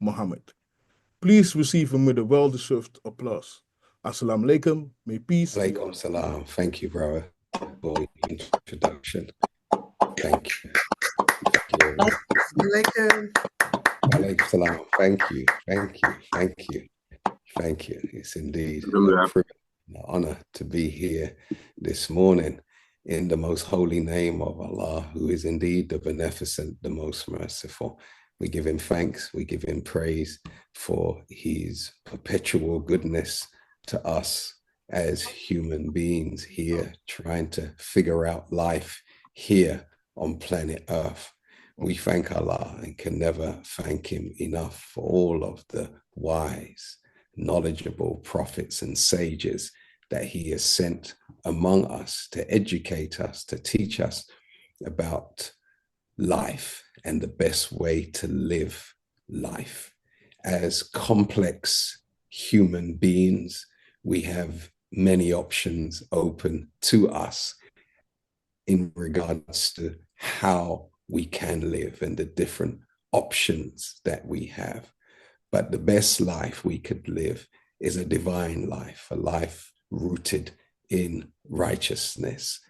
Muhammad. Please receive him with a well-deserved applause. Assalamu alaikum. May peace be Alaikum on. salam. Thank you, brother, for the introduction. Thank you. Thank you very much. Alaikum. Alaikum salam. Thank you. Thank you. Thank you. Thank you. It's indeed a privilege and an honor to be here this morning in the most holy name of Allah, who is indeed the beneficent, the most merciful. We give him thanks. We give him praise for his perpetual goodness to us as human beings here trying to figure out life here on planet Earth. We thank Allah and can never thank him enough for all of the wise, knowledgeable prophets and sages that he has sent among us to educate us, to teach us about life and the best way to live life. As complex human beings, we have many options open to us in regards to how we can live and the different options that we have. But the best life we could live is a divine life, a life rooted in righteousness,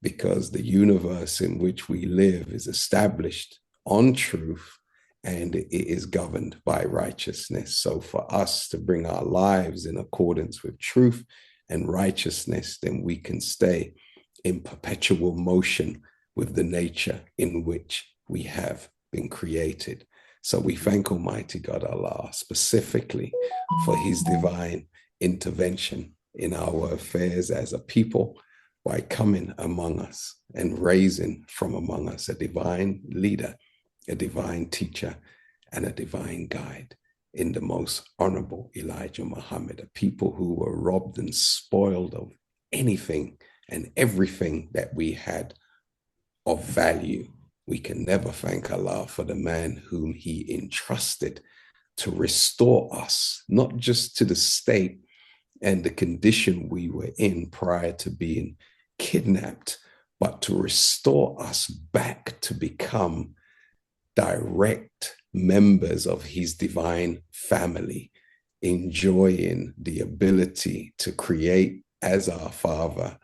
because the universe in which we live is established on truth and it is governed by righteousness. So for us to bring our lives in accordance with truth and righteousness, then we can stay in perpetual motion with the nature in which we have been created. So we thank Almighty God Allah specifically for his divine intervention in our affairs as a people by coming among us and raising from among us a divine leader, a divine teacher, and a divine guide in the most honorable Elijah Muhammad, a people who were robbed and spoiled of anything and everything that we had of value. We can never thank Allah for the man whom he entrusted to restore us, not just to the state and the condition we were in prior to being kidnapped, but to restore us back to become direct members of his divine family, enjoying the ability to create as our Father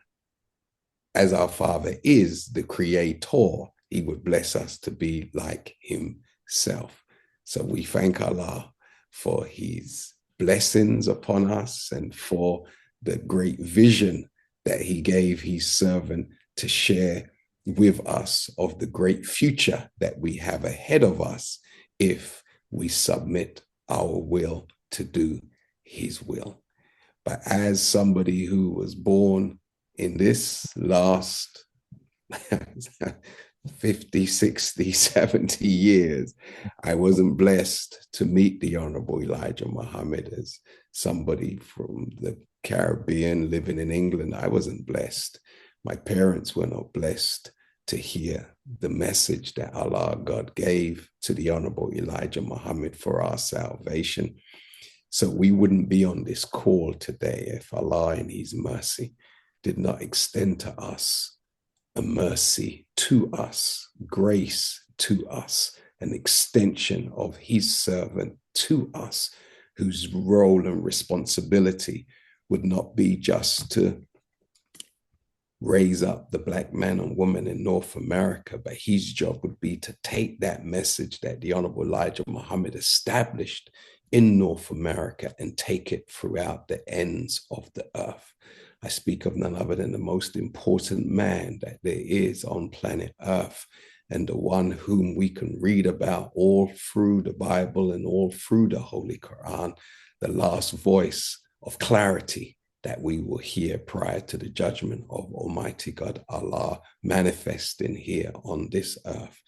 is the creator. He would bless us to be like himself. So we thank Allah for his blessings upon us and for the great vision that he gave his servant to share with us of the great future that we have ahead of us if we submit our will to do his will. But as somebody who was born in this last 50, 60, 70 years, I wasn't blessed to meet the Honorable Elijah Muhammad as somebody from the Caribbean living in England. I wasn't blessed. My parents were not blessed to hear the message that Allah God gave to the Honorable Elijah Muhammad for our salvation. So we wouldn't be on this call today if Allah in his mercy did not extend to us a mercy to us, grace to us, an extension of his servant to us, whose role and responsibility would not be just to raise up the Black man and woman in North America, but his job would be to take that message that the Honorable Elijah Muhammad established in North America and take it throughout the ends of the earth. I speak of none other than the most important man that there is on planet Earth, and the one whom we can read about all through the Bible and all through the Holy Quran, the last voice of clarity that we will hear prior to the judgment of Almighty God Allah manifesting here on this earth.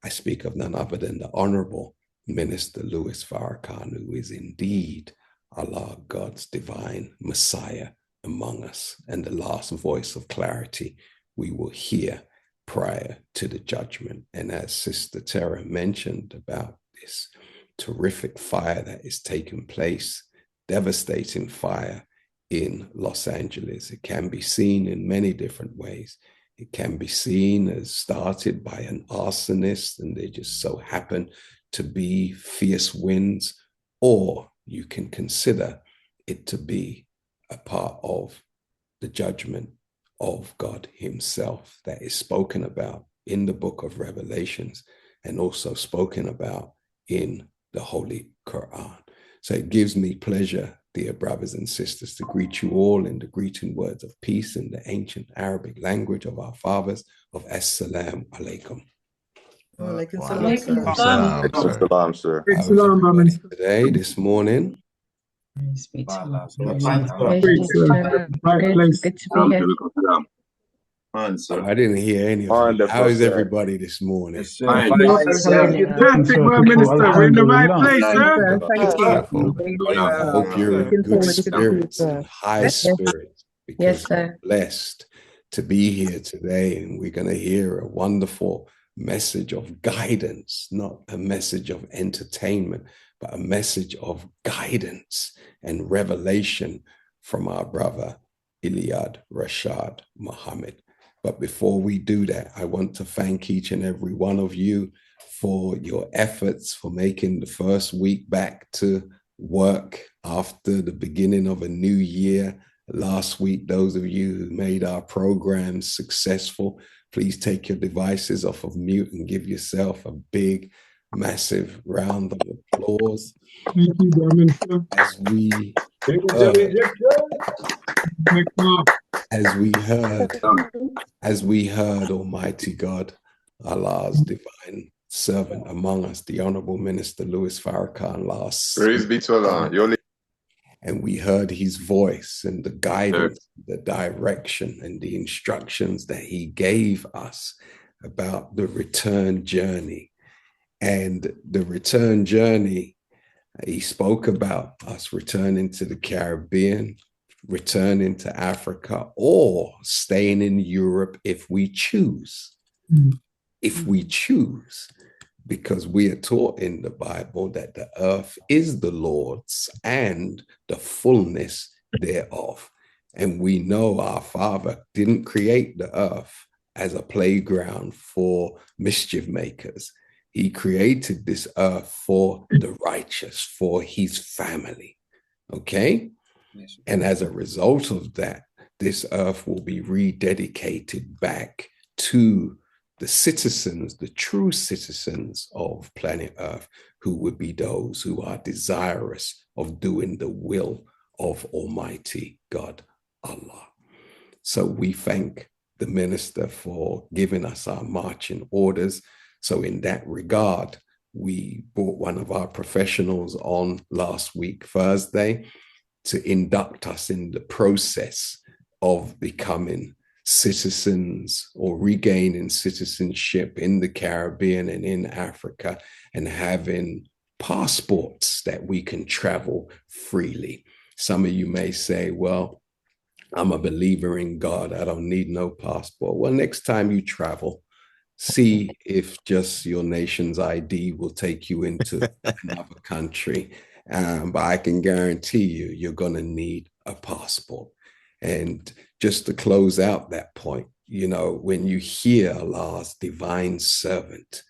I speak of none other than the Honorable Minister Louis Farrakhan, who is indeed Allah, God's divine Messiah among us, and the last voice of clarity we will hear prior to the judgment. And as Sister Tara mentioned about this terrific fire that is taking place, devastating fire in Los Angeles, it can be seen in many different ways. It can be seen as started by an arsonist, and they just so happen to be fierce winds, or you can consider it to be a part of the judgment of God himself that is spoken about in the book of Revelations and also spoken about in the Holy Quran. So it gives me pleasure, dear brothers and sisters, to greet you all in the greeting words of peace in the ancient Arabic language of our fathers of Assalamu alaikum. Salam, sir. How is everybody today, this morning? Speak to Allah. Good to be here. I didn't hear any of you. How is everybody this morning? Fantastic word, Minister. We're in the right place, sir. Thank you. I hope you're in good spirits and high spirits, because we're blessed to be here today, and we're going to hear a wonderful message of guidance, not a message of entertainment, but a message of guidance and revelation from our brother ILIA RASHAD Muhammad. But before we do that, I want to thank each and every one of you for your efforts, for making the first week back to work after the beginning of a new year. Last week, those of you who made our program successful, please take your devices off of mute and give yourself a big, massive round of applause. Thank you, Minister. As we heard Almighty God, Allah's divine servant among us, the Honorable Minister Louis Farrakhan last. Praise be to Allah. And we heard his voice and the guidance, the direction and the instructions that he gave us about the return journey. And the return journey, he spoke about us returning to the Caribbean, returning to Africa, or staying in Europe if we choose. If we choose, because we are taught in the Bible that the earth is the Lord's and the fullness thereof. And we know our Father didn't create the earth as a playground for mischief makers. He created this earth for the righteous, for his family. Okay? And as a result of that, this earth will be rededicated back to the citizens, the true citizens of planet Earth, who would be those who are desirous of doing the will of Almighty God, Allah. So we thank the minister for giving us our marching orders. So in that regard, we brought one of our professionals on last week, Thursday, to induct us in the process of becoming citizens or regaining citizenship in the Caribbean and in Africa, and having passports that we can travel freely. Some of you may say, well, I'm a believer in God. I don't need no passport. Well, next time you travel, see if just your nation's ID will take you into another country. But I can guarantee you, you're going to need a passport. And just to close out that point, you know, when you hear Allah's divine servant,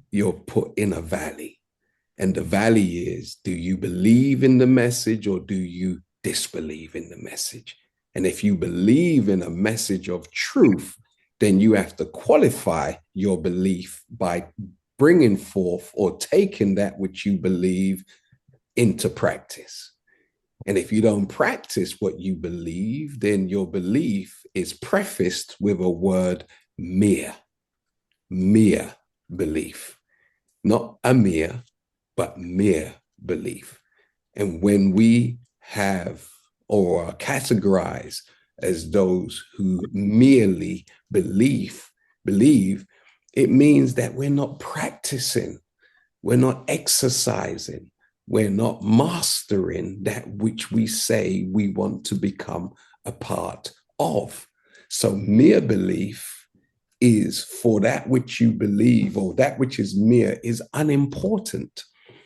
you're put in a valley. And the valley is, do you believe in the message or do you disbelieve in the message? And if you believe in a message of truth, then you have to qualify your belief by bringing forth or taking that which you believe into practice. And if you don't practice what you believe, then your belief is prefaced with a word mere belief. Not a mere, but mere belief. And when we have or are categorized as those who merely believe, it means that we're not practicing, we're not exercising, we're not mastering that which we say we want to become a part of. So mere belief is for that which you believe, or that which is mere is unimportant.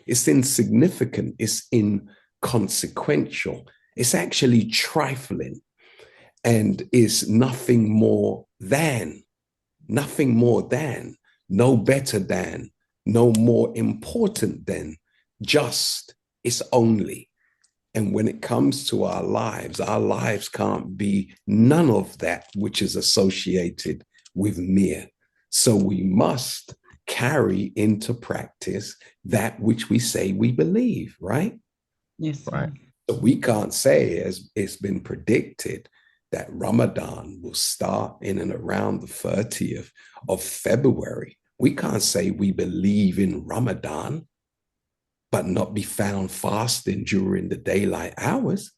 It's insignificant. It's inconsequential. It's actually trifling, and is nothing more than, no better than no more important than, just, it's only. And when it comes to our lives can't be none of that which is associated with mere. So we must carry into practice that which we say we believe, right? Yes, sir. Right. So we can't say, as it's been predicted, that Ramadan will start in and around the 30th of February. We can't say we believe in Ramadan, but not be found fasting during the daylight hours.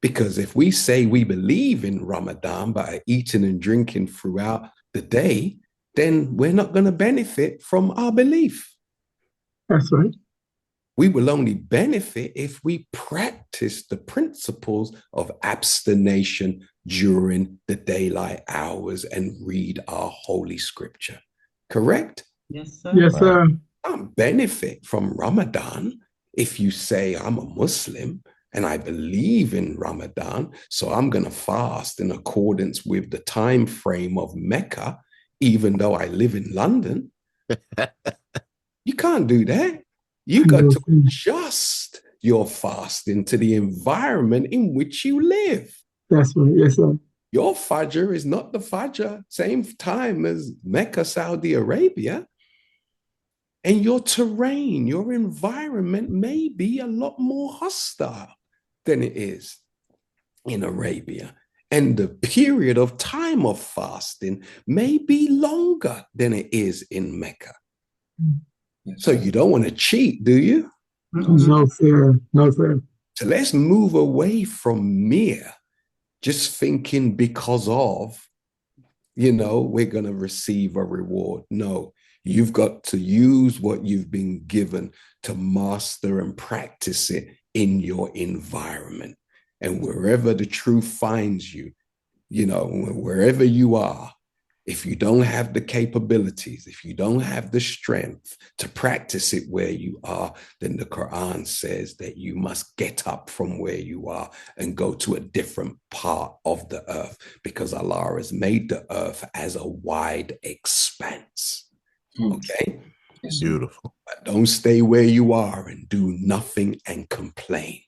Because if we say we believe in Ramadan, but are eating and drinking throughout the day, then we're not going to benefit from our belief. That's right. We will only benefit if we practice the principles of abstination during the daylight hours and read our holy scripture. Correct? Yes, sir. Yes, sir. You can't benefit from Ramadan if you say, I'm a Muslim and I believe in Ramadan, so I'm going to fast in accordance with the time frame of Mecca, even though I live in London. You can't do that. You got to adjust your fasting to the environment in which you live. That's right. Yes, sir. Your Fajr is not the Fajr, same time as Mecca, Saudi Arabia. And your terrain, your environment may be a lot more hostile than it is in Arabia. And the period of time of fasting may be longer than it is in Mecca. So you don't want to cheat, do you? No, sir. No, sir. So let's move away from mere just thinking because of, we're going to receive a reward. No, you've got to use what you've been given to master and practice it in your environment. And wherever the truth finds you, wherever you are, if you don't have the capabilities, if you don't have the strength to practice it where you are, then the Quran says that you must get up from where you are and go to a different part of the earth, because Allah has made the earth as a wide expanse. Okay? Beautiful. But don't stay where you are and do nothing and complain.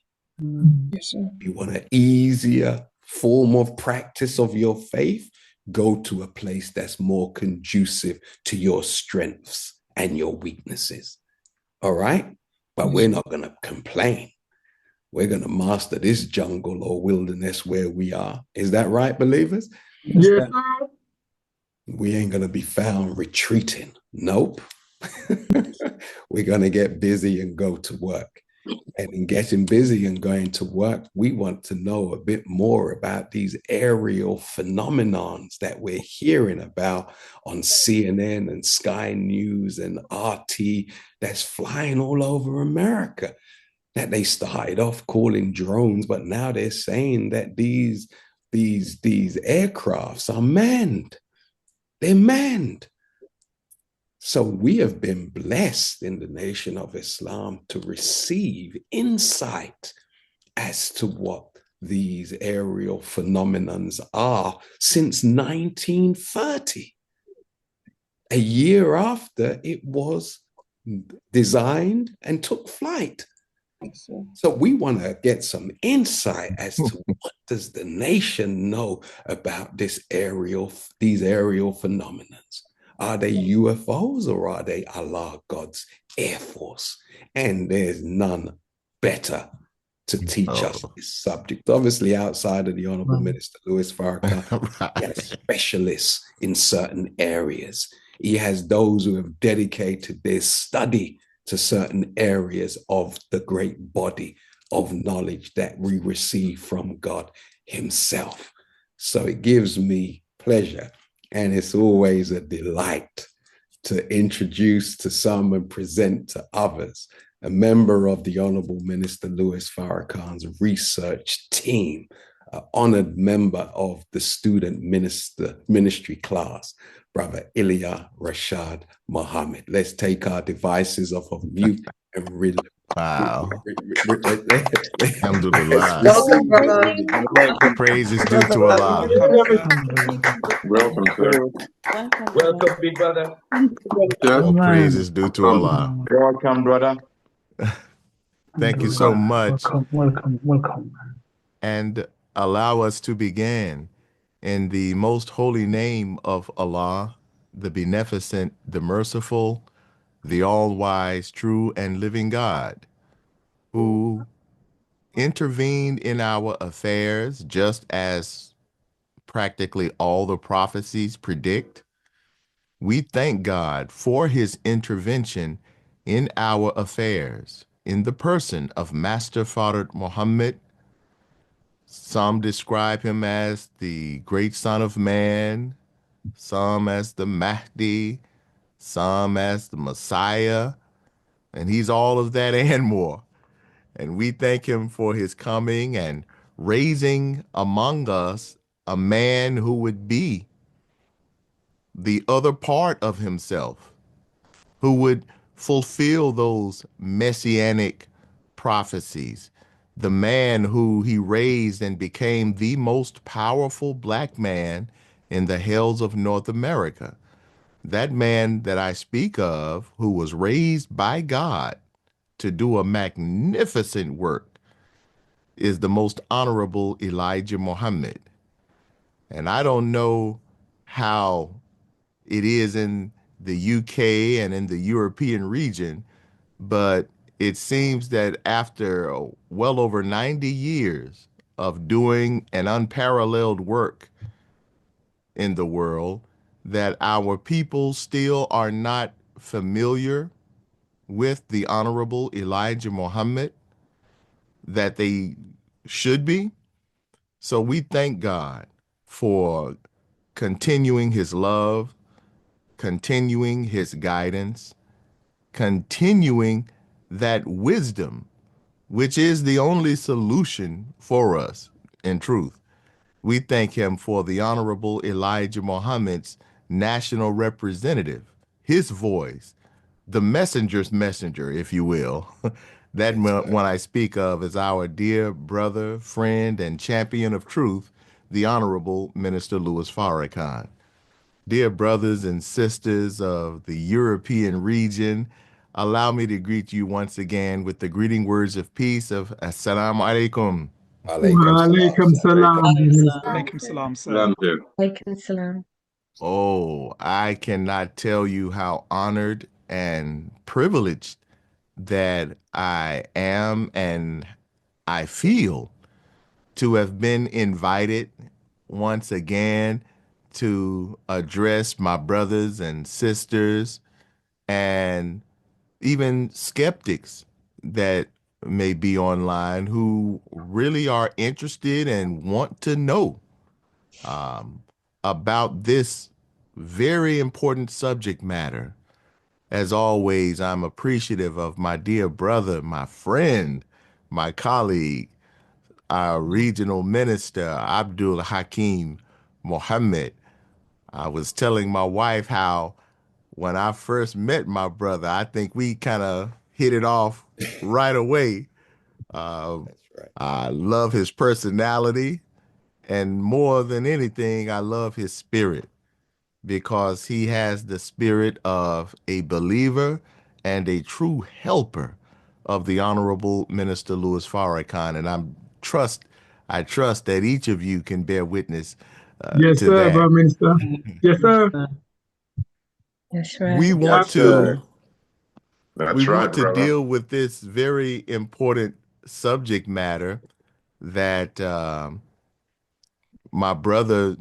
Yes, sir. If you want an easier form of practice of your faith, go to a place that's more conducive to your strengths and your weaknesses. All right? But we're not going to complain. We're going to master this jungle or wilderness where we are. Is that right, believers? Yes, sir. We ain't going to be found retreating. Nope. We're going to get busy and go to work. And in getting busy and going to work, we want to know a bit more about these aerial phenomenons that we're hearing about on CNN and Sky News and RT that's flying all over America, that they started off calling drones, but now they're saying that these aircrafts are manned. They're manned. So we have been blessed in the Nation of Islam to receive insight as to what these aerial phenomenons are since 1930, a year after it was designed and took flight. So we want to get some insight as to what does the nation know about these aerial phenomenons. Are they UFOs or are they Allah, God's Air Force? And there's none better to teach us this subject. Obviously, outside of the Honorable Minister Louis Farrakhan, he has specialists in certain areas. He has those who have dedicated their study to certain areas of the great body of knowledge that we receive from God himself. So it gives me pleasure, and it's always a delight to introduce to some and present to others a member of the Honorable Minister Louis Farrakhan's research team, an honored member of the student ministry class, Brother ILIA Rashad Muhammad. Let's take our devices off of mute and Wow. Alhamdulillah. Alhamdulillah. Welcome, brother. Praise is due to Allah. Welcome, sir. Welcome, big brother. All praise is due to Allah. Welcome, brother. Thank you so much. Welcome. And allow us to begin in the most holy name of Allah, the beneficent, the merciful, the all-wise, true and living God, who intervened in our affairs just as practically all the prophecies predict. We thank God for his intervention in our affairs in the person of Master Fard Muhammad. Some describe him as the great son of man, some as the Mahdi, some as the Messiah, and he's all of that and more. And we thank him for his coming and raising among us a man who would be the other part of himself, who would fulfill those messianic prophecies, the man who he raised and became the most powerful black man in the hells of North America. That man that I speak of, who was raised by God to do a magnificent work, is the most honorable Elijah Muhammad. And I don't know how it is in the UK and in the European region, but it seems that after well over 90 years of doing an unparalleled work in the world, that our people still are not familiar with the Honorable Elijah Muhammad that they should be. So we thank God for continuing his love, continuing his guidance, continuing that wisdom, which is the only solution for us in truth. We thank him for the Honorable Elijah Muhammad's national representative, his voice, the messenger's messenger, if you will. That one I speak of is our dear brother, friend, and champion of truth, the Honorable Minister Louis Farrakhan. Dear brothers and sisters of the European region, allow me to greet you once again with the greeting words of peace of Assalamu alaikum. Alaikum salam. Alaikum salam, sir. Alaikum salam. Oh, I cannot tell you how honored and privileged that I am and I feel to have been invited once again to address my brothers and sisters and even skeptics that may be online who really are interested and want to know about this very important subject matter. As always, I'm appreciative of my dear brother, my friend, my colleague, our regional minister, ABDUL-HAKEEM Mohammed. I was telling my wife how when I first met my brother, I think we kind of hit it off right away. That's right. I love his personality, and more than anything, I love his spirit, because he has the spirit of a believer and a true helper of the Honorable Minister Louis Farrakhan. And I trust that each of you can bear witness Yes, to sir, that. Prime Minister. Yes, sir. That's right. We want Yes, to sir. That's we right, want to brother. deal with this very important subject matter that my brother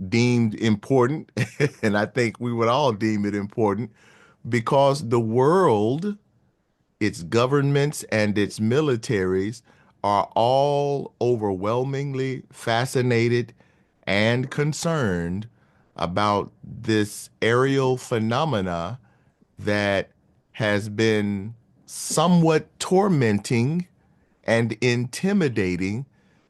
deemed important, and I think we would all deem it important, because the world, its governments and its militaries are all overwhelmingly fascinated and concerned about this aerial phenomena that has been somewhat tormenting and intimidating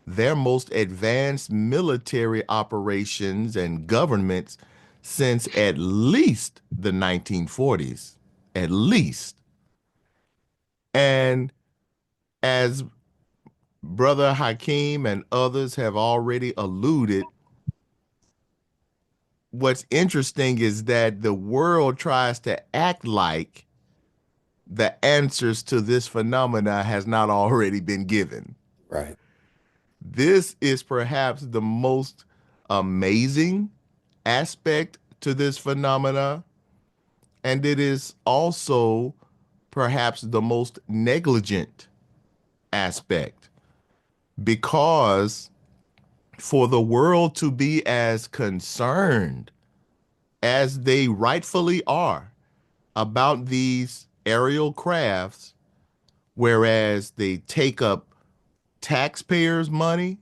their most advanced military operations and governments since at least the 1940s, at least. And as Brother Hakeem and others have already alluded, what's interesting is that the world tries to act like the answers to this phenomena has not already been given. Right. This is perhaps the most amazing aspect to this phenomena, and it is also perhaps the most negligent aspect, because for the world to be as concerned as they rightfully are about these aerial crafts, whereas they take up taxpayers' money,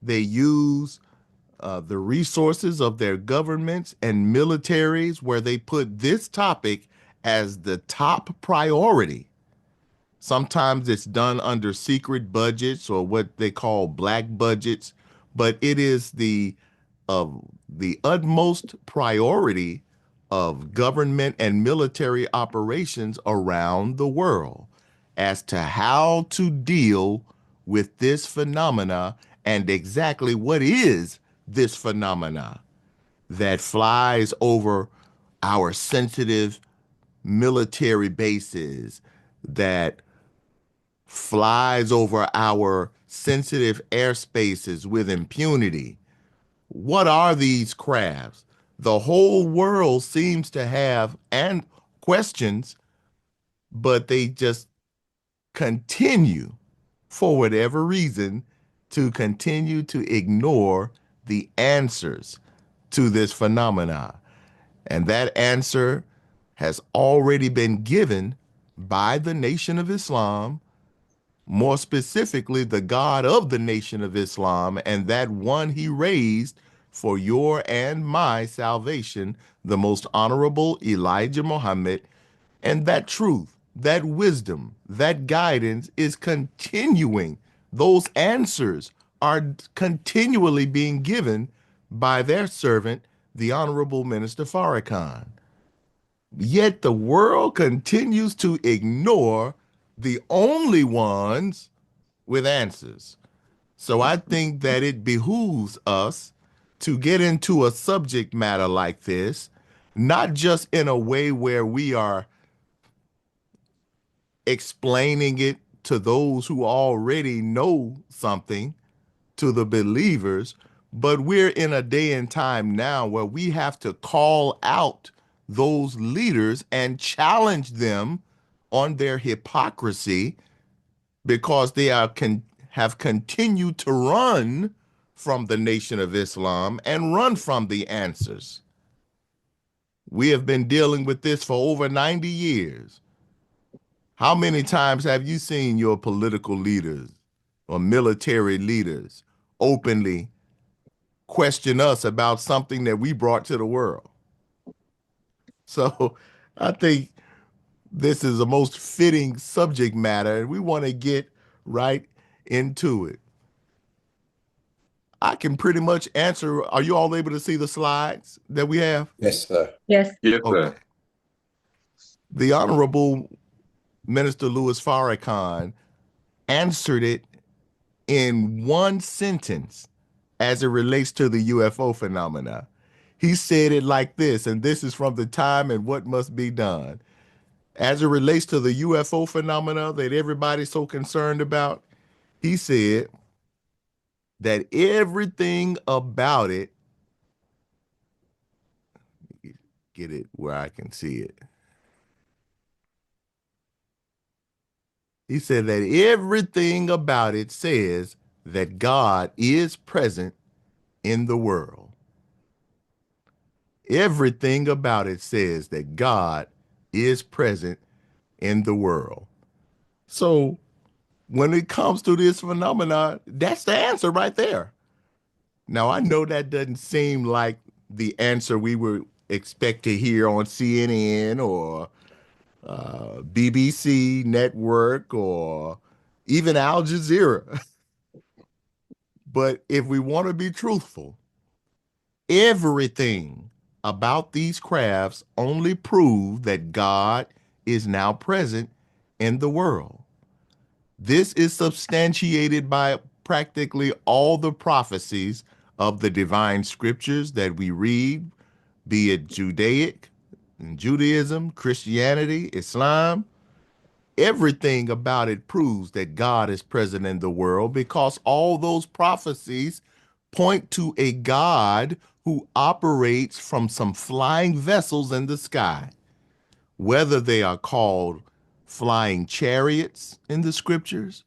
they use the resources of their governments and militaries, where they put this topic as the top priority. Sometimes it's done under secret budgets or what they call black budgets, but it is the utmost priority of government and military operations around the world as to how to deal with this phenomena and exactly what is this phenomena that flies over our sensitive military bases, that flies over our sensitive airspaces with impunity. What are these crafts? The whole world seems to have and questions, but they just continue, for whatever reason, to continue to ignore the answers to this phenomena. And that answer has already been given by the Nation of Islam, more specifically the God of the Nation of Islam, and that one he raised for your and my salvation, the most honorable Elijah Muhammad. And that truth, that wisdom, that guidance is continuing. Those answers are continually being given by their servant, the Honorable Minister Farrakhan. Yet the world continues to ignore the only ones with answers. So I think that it behooves us to get into a subject matter like this, not just in a way where we are explaining it to those who already know something, to the believers, but we're in a day and time now where we have to call out those leaders and challenge them on their hypocrisy, because they have continued to run from the Nation of Islam and run from the answers. We have been dealing with this for over 90 years. How many times have you seen your political leaders or military leaders openly question us about something that we brought to the world? So I think this is the most fitting subject matter, and we want to get right into it. I can pretty much answer. Are you all able to see the slides that we have? Yes, sir. Yes. Yes, Okay. sir. The Honorable Minister Louis Farrakhan answered it in one sentence as it relates to the UFO phenomena. He said it like this, and this is from the time and what must be done. As it relates to the UFO phenomena that everybody's so concerned about, he said that everything about it, get it where I can see it. He said that everything about it says that God is present in the world. Everything about it says that God is present in the world. So when it comes to this phenomena, that's the answer right there. Now, I know that doesn't seem like the answer we would expect to hear on CNN or BBC Network or even Al Jazeera. But if we want to be truthful, everything about these crafts only prove that God is now present in the world. This is substantiated by practically all the prophecies of the divine scriptures that we read, be it Judaism, Christianity, Islam. Everything about it proves that God is present in the world, because all those prophecies point to a God who operates from some flying vessels in the sky, whether they are called flying chariots in the scriptures,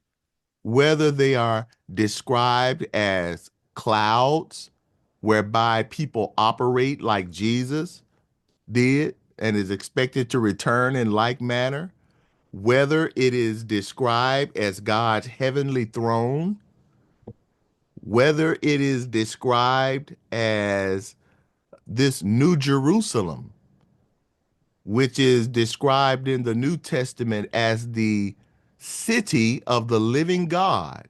whether they are described as clouds whereby people operate like Jesus did and is expected to return in like manner, whether it is described as God's heavenly throne, whether it is described as this New Jerusalem, which is described in the New Testament as the city of the living God,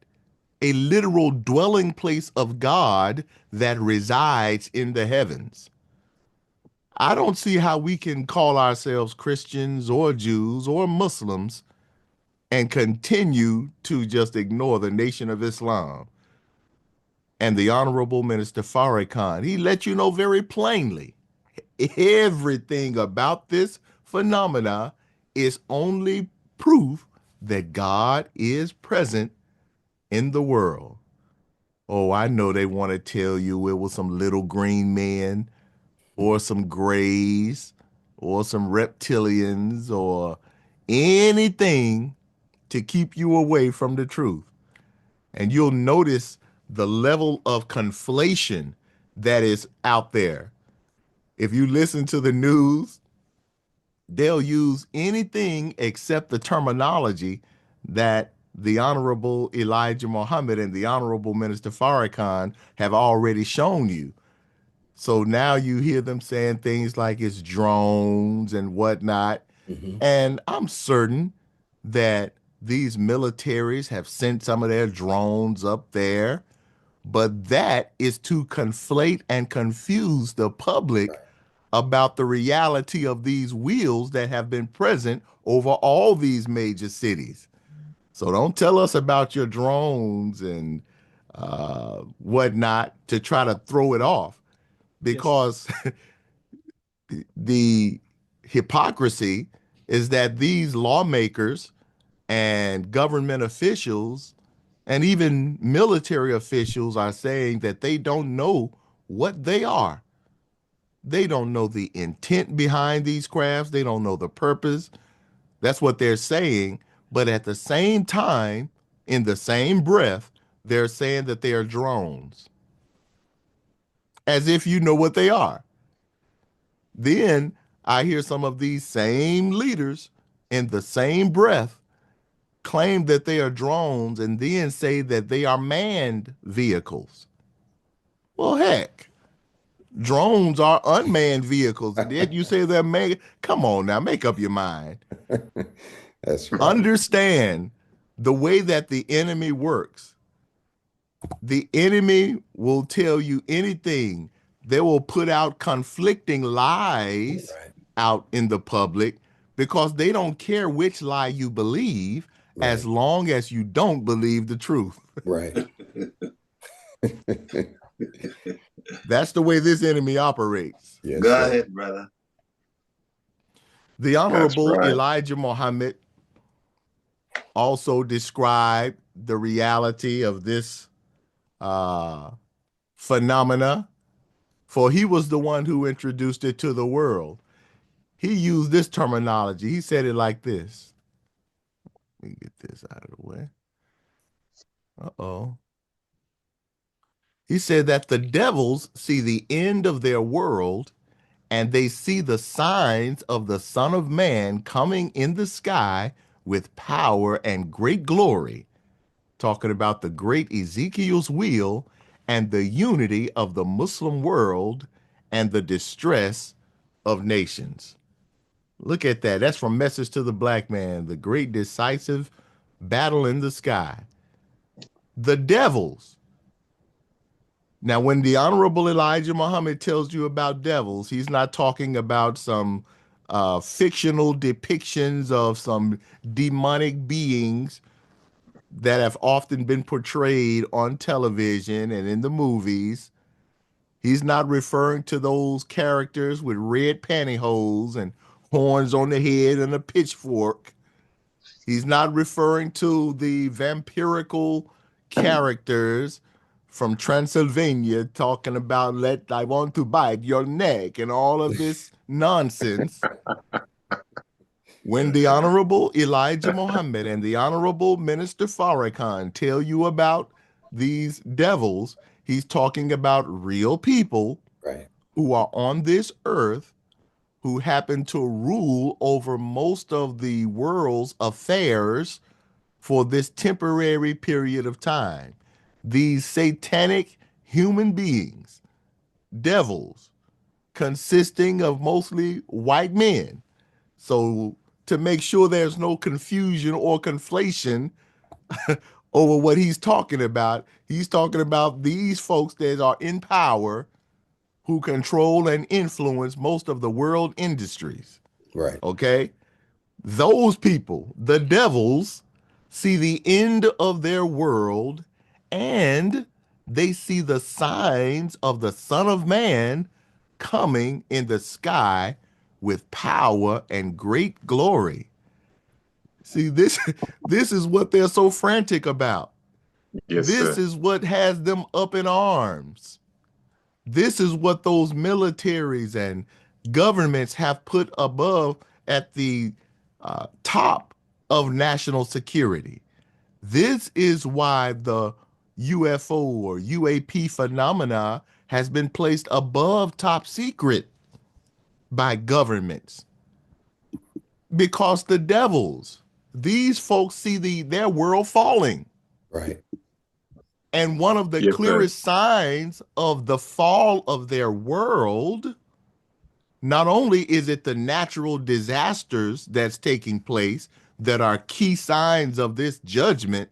a literal dwelling place of God that resides in the heavens. I don't see how we can call ourselves Christians or Jews or Muslims and continue to just ignore the Nation of Islam. And the Honorable Minister Farrakhan, he let you know very plainly, everything about this phenomena is only proof that God is present in the world. Oh, I know they want to tell you it was some little green men or some grays or some reptilians or anything to keep you away from the truth. And you'll notice the level of conflation that is out there. If you listen to the news, they'll use anything except the terminology that the Honorable Elijah Muhammad and the Honorable Minister Farrakhan have already shown you. So now you hear them saying things like it's drones and whatnot. And I'm certain that these militaries have sent some of their drones up there, but that is to conflate and confuse the public about the reality of these wheels that have been present over all these major cities. So don't tell us about your drones and whatnot to try to throw it off, because the hypocrisy is that these lawmakers and government officials and even military officials are saying that they don't know what they are. They don't know the intent behind these crafts. They don't know the purpose. That's what they're saying. But at the same time, in the same breath, they're saying that they are drones, as if you know what they are. Then I hear some of these same leaders in the same breath claim that they are drones and then say that they are manned vehicles. Well, heck, drones are unmanned vehicles. And yet you say they're manned. Come on now, make up your mind. That's right. Understand the way that the enemy works. The enemy will tell you anything. They will put out conflicting lies out in the public because they don't care which lie you believe, as long as you don't believe the truth. Right. That's the way this enemy operates. Yes, Go sir. ahead, brother. The Honorable right. Elijah Muhammad also described the reality of this phenomena, for he was the one who introduced it to the world. He used this terminology. He said it like this. Let me get this out of the way. Uh-oh. He said that the devils see the end of their world and they see the signs of the Son of Man coming in the sky with power and great glory, talking about the great Ezekiel's wheel and the unity of the Muslim world and the distress of nations. Look at that. That's from Message to the Black Man, the great decisive battle in the sky. The devils. Now, when the Honorable Elijah Muhammad tells you about devils, he's not talking about some fictional depictions of some demonic beings that have often been portrayed on television and in the movies. He's not referring to those characters with red pantyhose and horns on the head and a pitchfork. He's not referring to the vampirical characters from Transylvania talking about I want to bite your neck and all of this nonsense. When the Honorable Elijah Muhammad and the Honorable Minister Farrakhan tell you about these devils, he's talking about real people who are on this earth who happen to rule over most of the world's affairs for this temporary period of time. These satanic human beings, devils, consisting of mostly white men. So to make sure there's no confusion or conflation over what he's talking about these folks that are in power who control and influence most of the world industries. Right. Okay? Those people, the devils, see the end of their world and they see the signs of the Son of Man coming in the sky with power and great glory. See, this is what they're so frantic about. Yes, this sir. is what has them up in arms. This is what those militaries and governments have put above at the top of national security. This is why the UFO or UAP phenomena has been placed above top secret by governments. Because the devils, these folks see their world falling. Right. And one of the clearest signs of the fall of their world, not only is it the natural disasters that's taking place that are key signs of this judgment,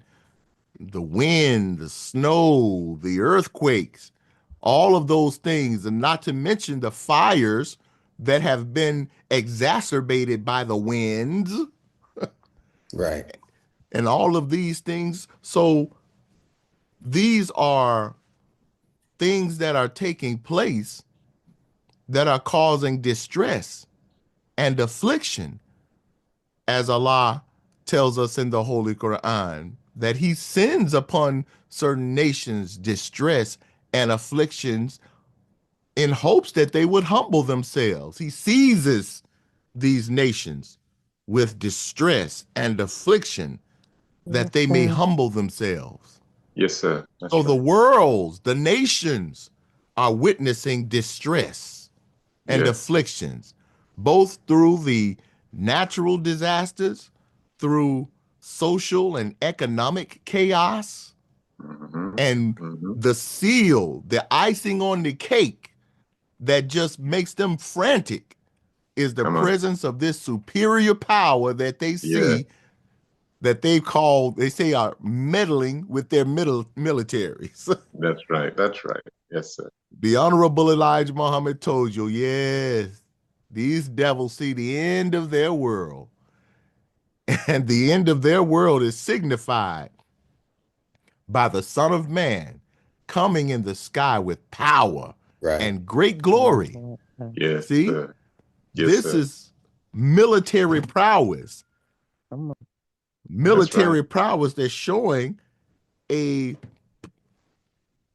the wind, the snow, the earthquakes, all of those things, and not to mention the fires that have been exacerbated by the winds. Right. And all of these things. So these are things that are taking place that are causing distress and affliction, as Allah tells us in the Holy Quran, that he sends upon certain nations distress and afflictions in hopes that they would humble themselves. He seizes these nations with distress and affliction that they may humble themselves. Yes, sir. So the worlds, the nations are witnessing distress and afflictions, both through the natural disasters, through social and economic chaos, and the seal, the icing on the cake that just makes them frantic is the presence of this superior power that they see, that they say are meddling with their militaries. That's right. That's right. Yes, sir. The Honorable Elijah Muhammad told you, yes, these devils see the end of their world. And the end of their world is signified by the Son of Man coming in the sky with power and great glory. Yes, see? Sir. Yes, this sir. is military prowess. Military prowess that's showing a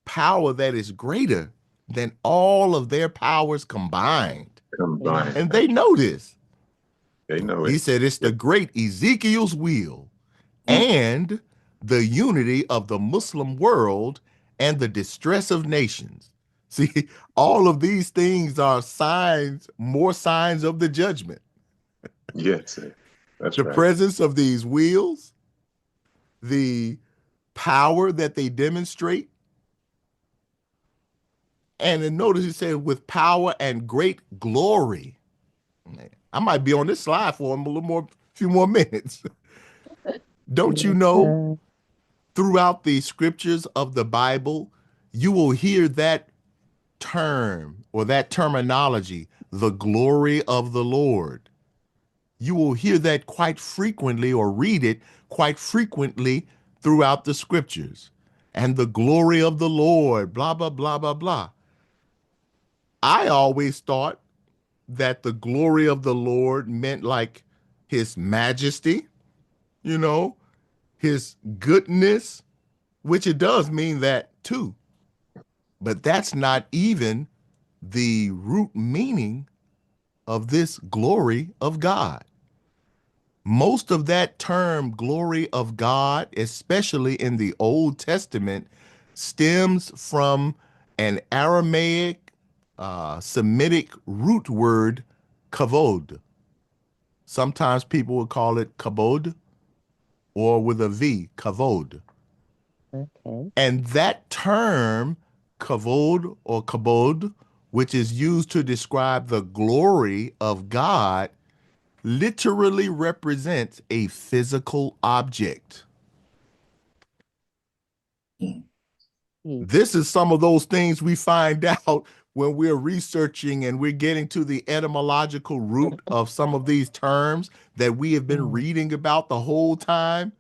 power that is greater than all of their powers combined. And they know this. They know it. He said it's the great Ezekiel's will and the unity of the Muslim world and the distress of nations. See, all of these things are signs, more signs of the judgment. Yes, sir. That's the right. presence of these wheels, the power that they demonstrate. And then notice he said with power and great glory. I might be on this slide for a few more minutes. Don't you know, throughout the scriptures of the Bible, you will hear that term or that terminology, the glory of the Lord. You will hear that quite frequently or read it quite frequently throughout the scriptures. And the glory of the Lord, blah, blah, blah, blah, blah. I always thought that the glory of the Lord meant like his majesty, you know, his goodness, which it does mean that too. But that's not even the root meaning of this glory of God. Most of that term glory of God, especially in the Old Testament, stems from an Aramaic Semitic root word, kavod. Sometimes people would call it kabod, or with a V, kavod. Okay. And that term, kavod or kabod, which is used to describe the glory of God, literally represents a physical object. This is some of those things we find out when we're researching and we're getting to the etymological root of some of these terms that we have been reading about the whole time.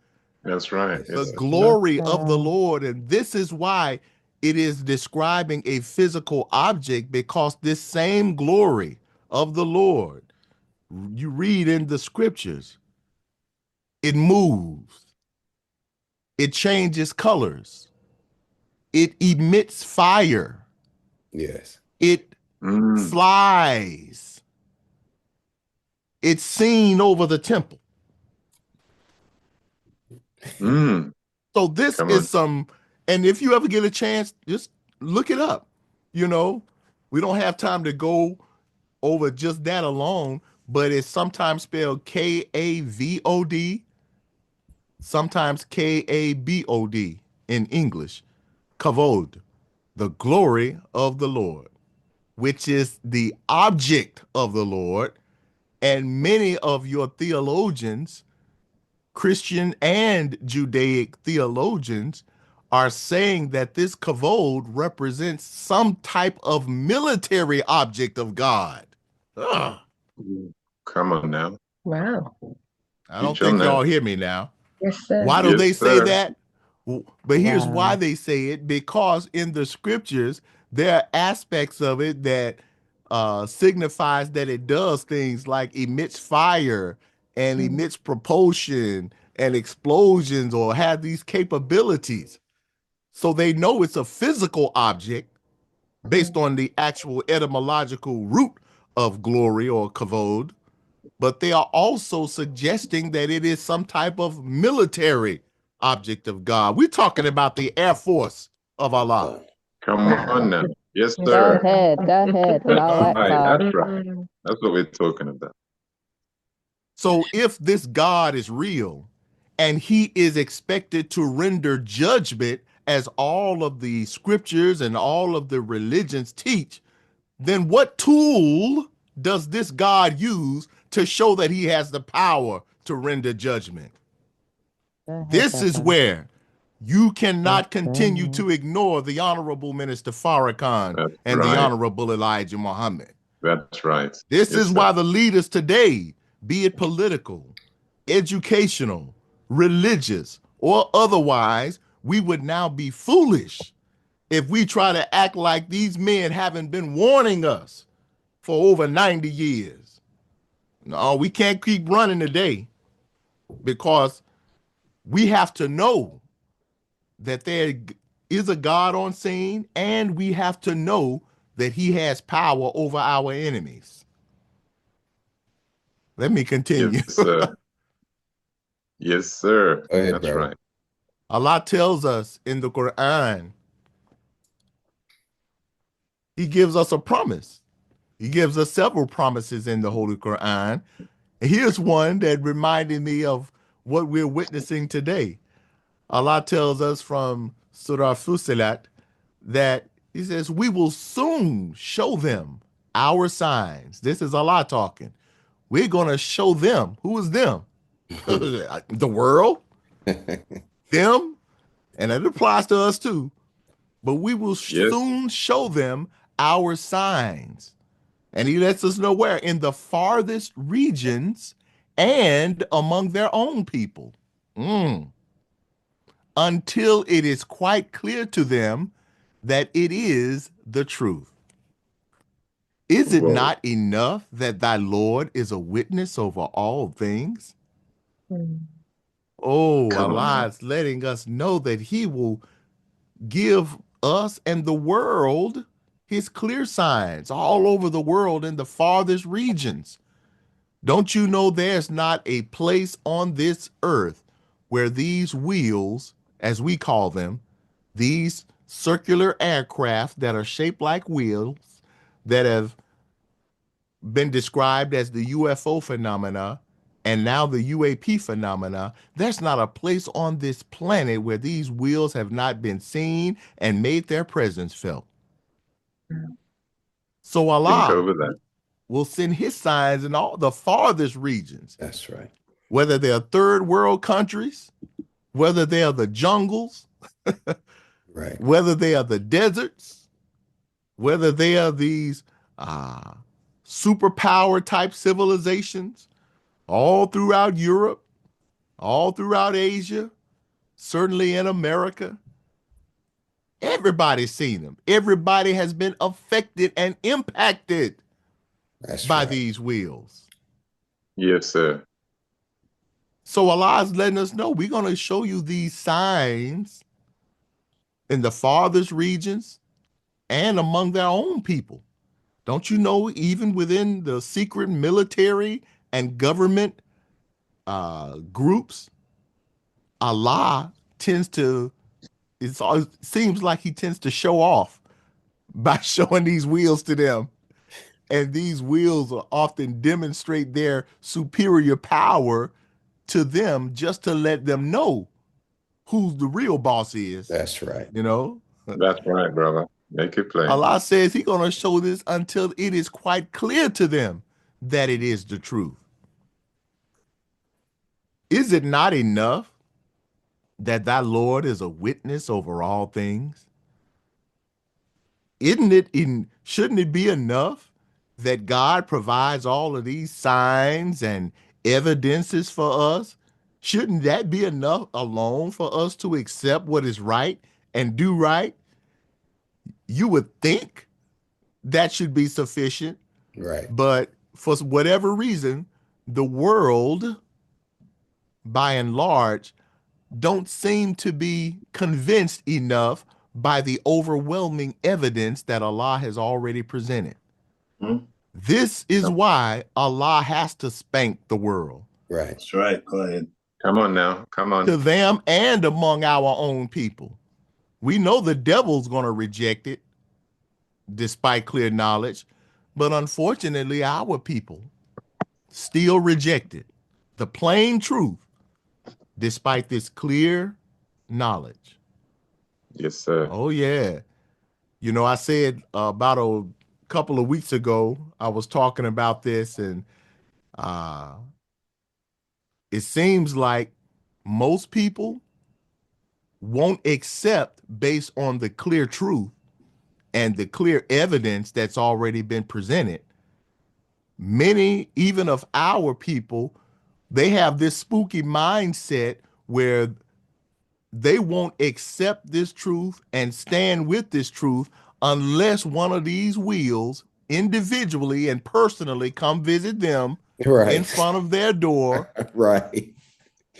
That's right. The Yes, glory of the Lord. And this is why it is describing a physical object, because this same glory of the Lord, you read in the scriptures, it moves, it changes colors, it emits fire, Yes. it flies, it's seen over the temple. So this is some, and if you ever get a chance, just look it up. You know, we don't have time to go over just that alone, but it's sometimes spelled K-A-V-O-D, sometimes K-A-B-O-D in English. Kavod, the glory of the Lord, which is the object of the Lord. And many of your theologians, Christian and Judaic theologians, are saying that this kavod represents some type of military object of God. Ugh. Come on now. Wow. I don't think y'all hear me now. Yes, sir. Why do they say that? But here's Wow. why they say it, because in the scriptures, there are aspects of it that signifies that it does things like emits fire and emits propulsion and explosions, or have these capabilities. So they know it's a physical object based on the actual etymological root of glory or kavod, but they are also suggesting that it is some type of military object of God. We're talking about the Air Force of Allah. Come on now. Yes, Go sir. ahead. Go ahead. Allahu Right, Akbar. that's right. That's what we're talking about. So if this God is real and he is expected to render judgment as all of the scriptures and all of the religions teach, then what tool does this God use to show that he has the power to render judgment? This is where you cannot continue to ignore the Honorable Minister Farrakhan and the Honorable Elijah Muhammad. That's right. This is why the leaders today, be it political, educational, religious, or otherwise, we would now be foolish if we try to act like these men haven't been warning us for over 90 years. No, we can't keep running today, because we have to know that there is a God on scene, and we have to know that he has power over our enemies. Let me continue. Yes, sir. Yes, sir. Go ahead, That's brother. right. Allah tells us in the Quran, he gives us a promise. He gives us several promises in the Holy Quran. And here's one that reminded me of what we're witnessing today. Allah tells us from Surah Fusilat that he says, we will soon show them our signs. This is Allah talking. We're going to show them. Who is them? The world, them, and it applies to us too. But we will soon show them our signs. And he lets us know where? In the farthest regions and among their own people. Until it is quite clear to them that it is the truth. Is it not enough that thy Lord is a witness over all things? Oh, Allah is letting us know that he will give us and the world his clear signs all over the world in the farthest regions. Don't you know there's not a place on this earth where these wheels, as we call them, these circular aircraft that are shaped like wheels that have been described as the UFO phenomena and now the UAP phenomena, there's not a place on this planet where these wheels have not been seen and made their presence felt. So Allah will send his signs in all the farthest regions. That's right. Whether they're third world countries, whether they are the jungles, right, whether they are the deserts, whether they are these superpower type civilizations, all throughout Europe, all throughout Asia, certainly in America. Everybody's seen them. Everybody has been affected and impacted by these wheels. Yes, sir. So Allah is letting us know we're going to show you these signs in the farthest regions and among their own people. Don't you know, even within the secret military and government groups, Allah tends to, it seems like he tends to show off by showing these wheels to them. And these wheels often demonstrate their superior power to them just to let them know who the real boss is. That's right. You know? That's right, brother. Make it plain. Allah says he's going to show this until it is quite clear to them that it is the truth. Is it not enough that thy Lord is a witness over all things? Shouldn't it be enough that God provides all of these signs and evidences for us? Shouldn't that be enough alone for us to accept what is right and do right? You would think that should be sufficient. Right. But for whatever reason, the world, by and large, don't seem to be convinced enough by the overwhelming evidence that Allah has already presented. This is why Allah has to spank the world. Right. That's right. Go ahead. Come on now. Come on. To them and among our own people. We know the devil's going to reject it despite clear knowledge, but unfortunately our people still reject it. The plain truth, despite this clear knowledge. Yes, sir. Oh, yeah. You know, I said about a couple of weeks ago, I was talking about this, and it seems like most people won't accept based on the clear truth and the clear evidence that's already been presented. Many, even of our people, they have this spooky mindset where they won't accept this truth and stand with this truth unless one of these wheels individually and personally come visit them in front of their door. Right.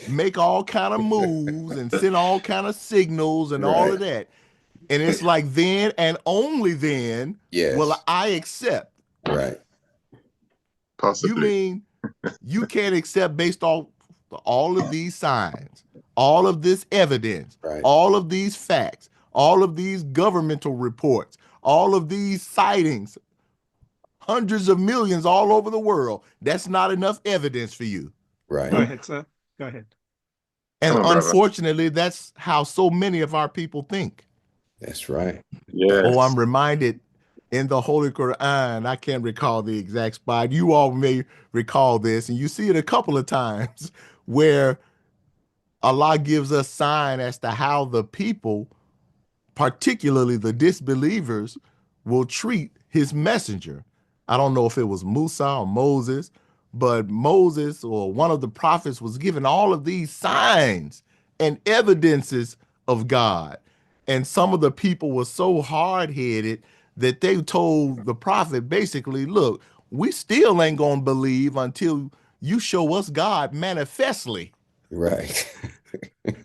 Make all kind of moves and send all kind of signals and all of that. And it's like then and only then will I accept. Right. Possibly. You mean you can't accept based off all of these signs, all of this evidence, all of these facts, all of these governmental reports, all of these sightings, hundreds of millions all over the world. That's not enough evidence for you. Right. Go ahead, sir. Go ahead. And unfortunately, that's how so many of our people think. That's right. Yeah. Oh, I'm reminded in the Holy Quran, I can't recall the exact spot. You all may recall this, and you see it a couple of times where Allah gives us sign as to how the people, particularly the disbelievers, will treat his messenger. I don't know if it was Musa or Moses, but Moses or one of the prophets was given all of these signs and evidences of God. And some of the people were so hard-headed that they told the prophet basically, look, we still ain't going to believe until you show us God manifestly. Right.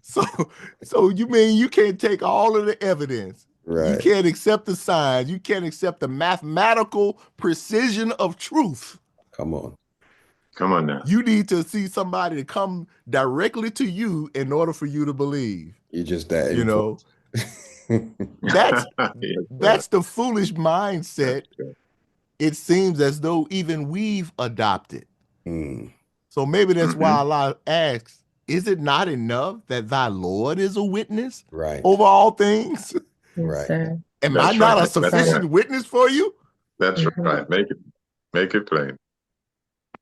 So you mean you can't take all of the evidence. Right. You can't accept the signs. You can't accept the mathematical precision of truth. Come on. Come on now. You need to see somebody to come directly to you in order for you to believe. You're just that You know, Yes, that's the foolish mindset. It seems as though even we've adopted. So maybe that's why Allah asks, is it not enough that thy Lord is a witness over all things? Right. Am I not a sufficient witness for you? That's right. Make it plain.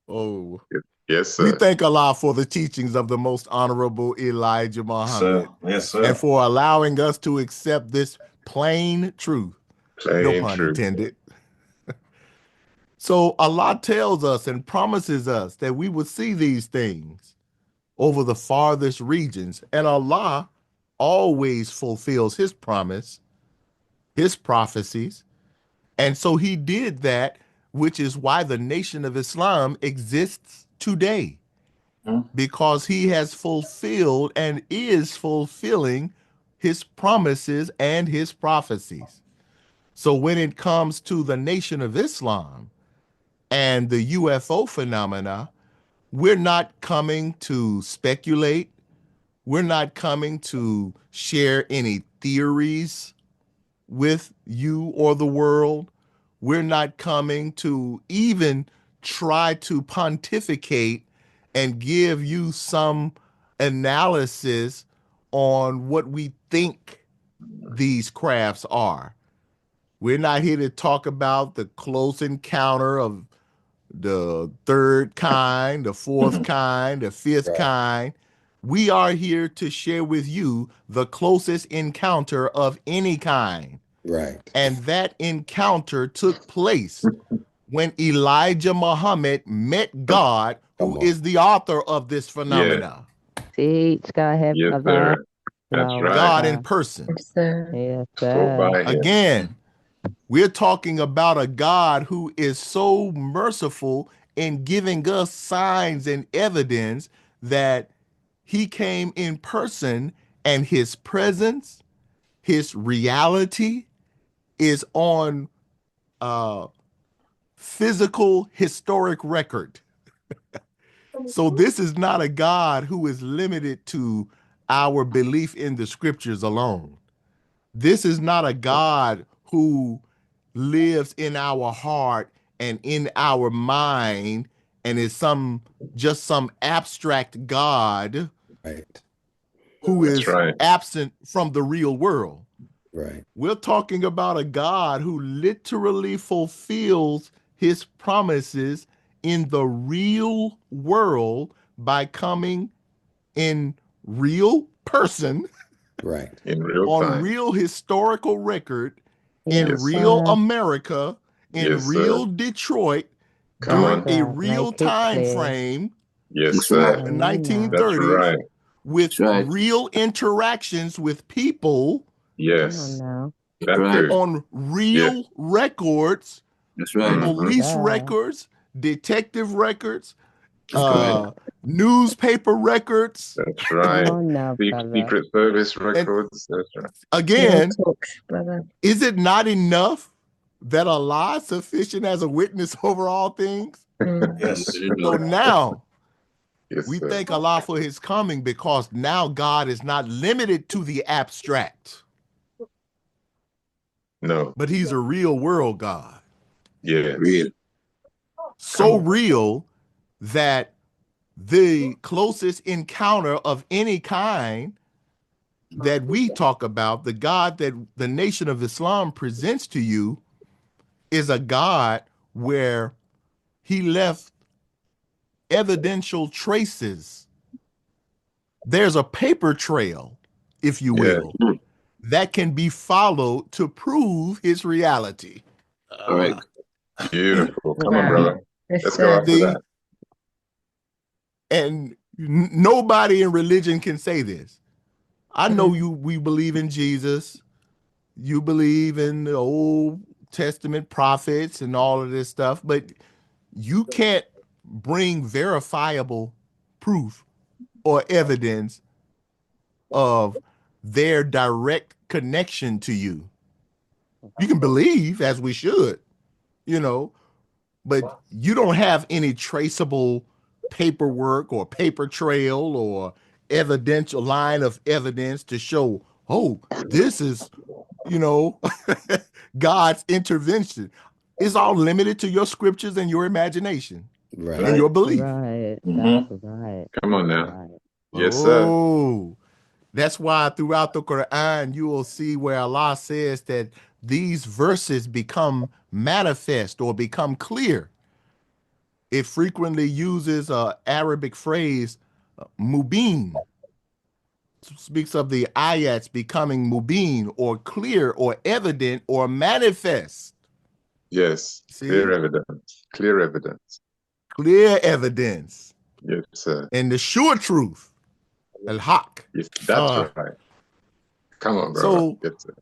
Oh, yes, sir. We thank Allah for the teachings of the most honorable Elijah Muhammad. Yes, sir. And for allowing us to accept this plain truth. No pun intended. So Allah tells us and promises us that we would see these things over the farthest regions. And Allah always fulfills his promise, his prophecies. And so he did that, which is why the Nation of Islam exists today, because he has fulfilled and is fulfilling his promises and his prophecies. So when it comes to the Nation of Islam and the UFO phenomena, we're not coming to speculate. We're not coming to share any theories with you or the world. We're not coming to even try to pontificate and give you some analysis on what we think these crafts are. We're not here to talk about the close encounter of the third kind, the fourth kind, the fifth kind. We are here to share with you the closest encounter of any kind. Right. And that encounter took place when Elijah Muhammad met God, who is the author of this phenomena. Teach, go ahead, yes, brother. sir. That's right. God in person. Yes, sir. Go by him. Again, we're talking about a God who is so merciful in giving us signs and evidence that he came in person, and his presence, his reality is on physical historic record. So this is not a God who is limited to our belief in the scriptures alone. This is not a God who lives in our heart and in our mind and is just some abstract God who is absent from the real world. Right. We're talking about a God who literally fulfills his promises in the real world by coming in real person, in real on time, real historical record, in real America, in real Detroit, during a real time frame, yes, sir. the 1930s, That's right. with real interactions with people, yes, that's on real records, that's right, police records, detective records, newspaper records. That's right. Secret Service records. That's right. Again, is it not enough that Allah is sufficient as a witness over all things? Yes. So now we sir. thank Allah for his coming, because now God is not limited to the abstract. No. But he's a real world God. Yes. Real. So real that the closest encounter of any kind that we talk about, the God that the Nation of Islam presents to you, is a God where he left evidential traces. There's a paper trail, if you will, that can be followed to prove his reality. All right. Beautiful. Come on, Wow. brother. Yes, Let's go sir. after that. And nobody in religion can say this. I know we believe in Jesus. You believe in the Old Testament prophets and all of this stuff, but you can't bring verifiable proof or evidence of their direct connection to you. You can believe, as we should, but you don't have any traceable paperwork or paper trail or evidential line of evidence to show, oh, this is, God's intervention. It's all limited to your scriptures and your imagination and your belief. Right. That's right. Come on now. Right. Yes, sir. Oh, that's why throughout the Quran, you will see where Allah says that these verses become manifest or become clear. It frequently uses an Arabic phrase, mubin, speaks of the ayats becoming mubin or clear or evident or manifest. Yes. See? Clear evidence. Clear evidence. Clear evidence. Yes, sir. And the sure truth, al-haq. Yes, that's right. Come on, brother. So yes, sir.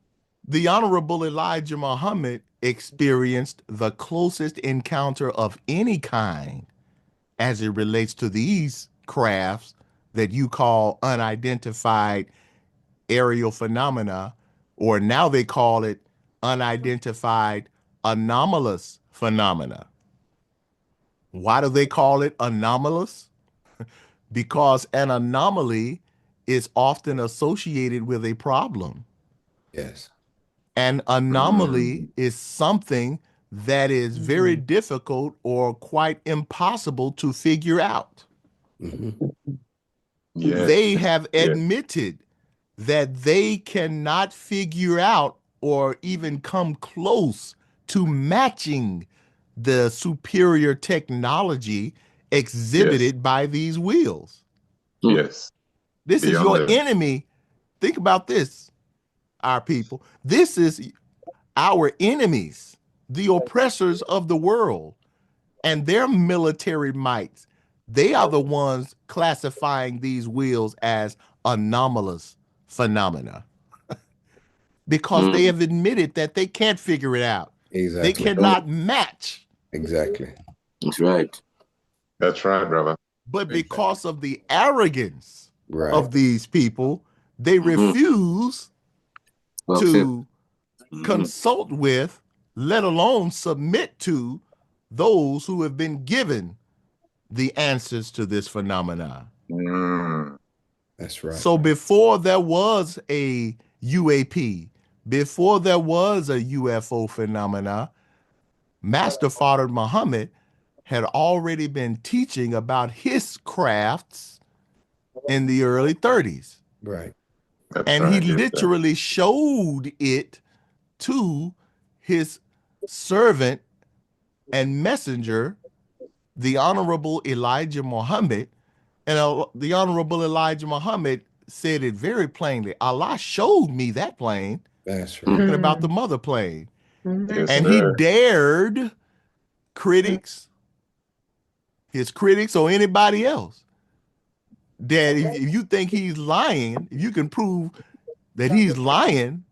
The Honorable Elijah Muhammad experienced the closest encounter of any kind as it relates to these crafts that you call unidentified aerial phenomena, or now they call it unidentified anomalous phenomena. Why do they call it anomalous? Because an anomaly is often associated with a problem. Yes. An anomaly is something that is very difficult or quite impossible to figure out. Yes. They have admitted that they cannot figure out or even come close to matching the superior technology exhibited by these wheels. Yes. This is your enemy. Think about this, our people. This is our enemies, the oppressors of the world, and their military might. They are the ones classifying these wheels as anomalous phenomena because they have admitted that they can't figure it out. Exactly. They cannot match. Exactly. That's right. That's right, brother. But because of the arrogance of these people, they refuse to consult with, let alone submit to, those who have been given the answers to this phenomena. That's right. So before there was a UAP, before there was a UFO phenomena, Master Fard Muhammad had already been teaching about his crafts in the early 30s. Right. And he literally showed it to his servant and messenger, the Honorable Elijah Muhammad. And the Honorable Elijah Muhammad said it very plainly. Allah showed me that plane. That's right. Talking about the mother plane. Yes, and he dared critics, his critics or anybody else, that if you think he's lying, if you can prove that he's lying,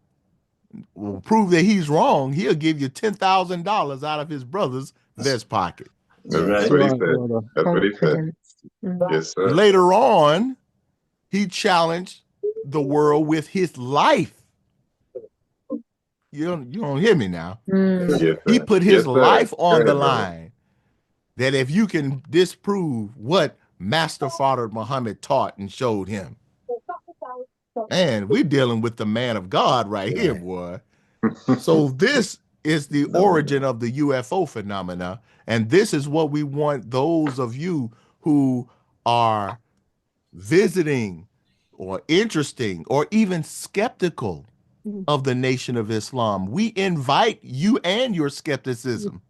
or prove that he's wrong, he'll give you $10,000 out of his brother's vest pocket. That's what he said. That's what he said. Yes, sir. Later on, he challenged the world with his life. You don't hear me now. Yes, He put his life on the brother. line. That if you can disprove what Master Fard Muhammad taught and showed him, man, we're dealing with the man of God right here, boy. So this is the origin of the UFO phenomena, and this is what we want those of you who are visiting or interesting or even skeptical of the Nation of Islam. We invite you and your skepticism.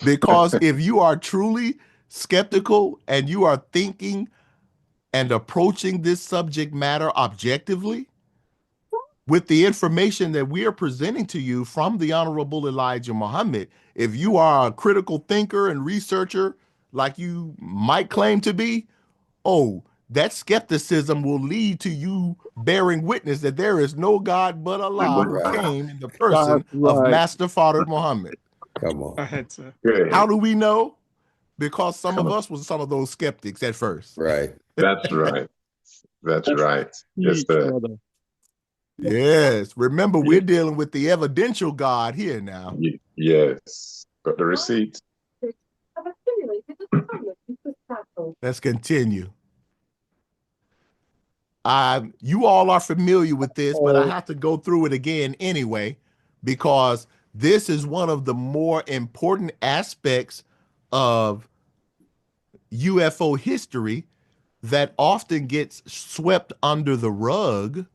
Because if you are truly skeptical and you are thinking and approaching this subject matter objectively, with the information that we are presenting to you from the Honorable Elijah Muhammad, if you are a critical thinker and researcher like you might claim to be, oh, that skepticism will lead to you bearing witness that there is no God but Allah who came in the person of Master Fard Muhammad. Come on. Go ahead, sir. How do we know? Because some of us was some of those skeptics at first. Right. That's right. That's right. Yes, sir. Yes. Remember, we're dealing with the evidential God here now. Yes. Got the receipt. Let's continue. You all are familiar with this, but I have to go through it again anyway, because this is one of the more important aspects of UFO history that often gets swept under the rug.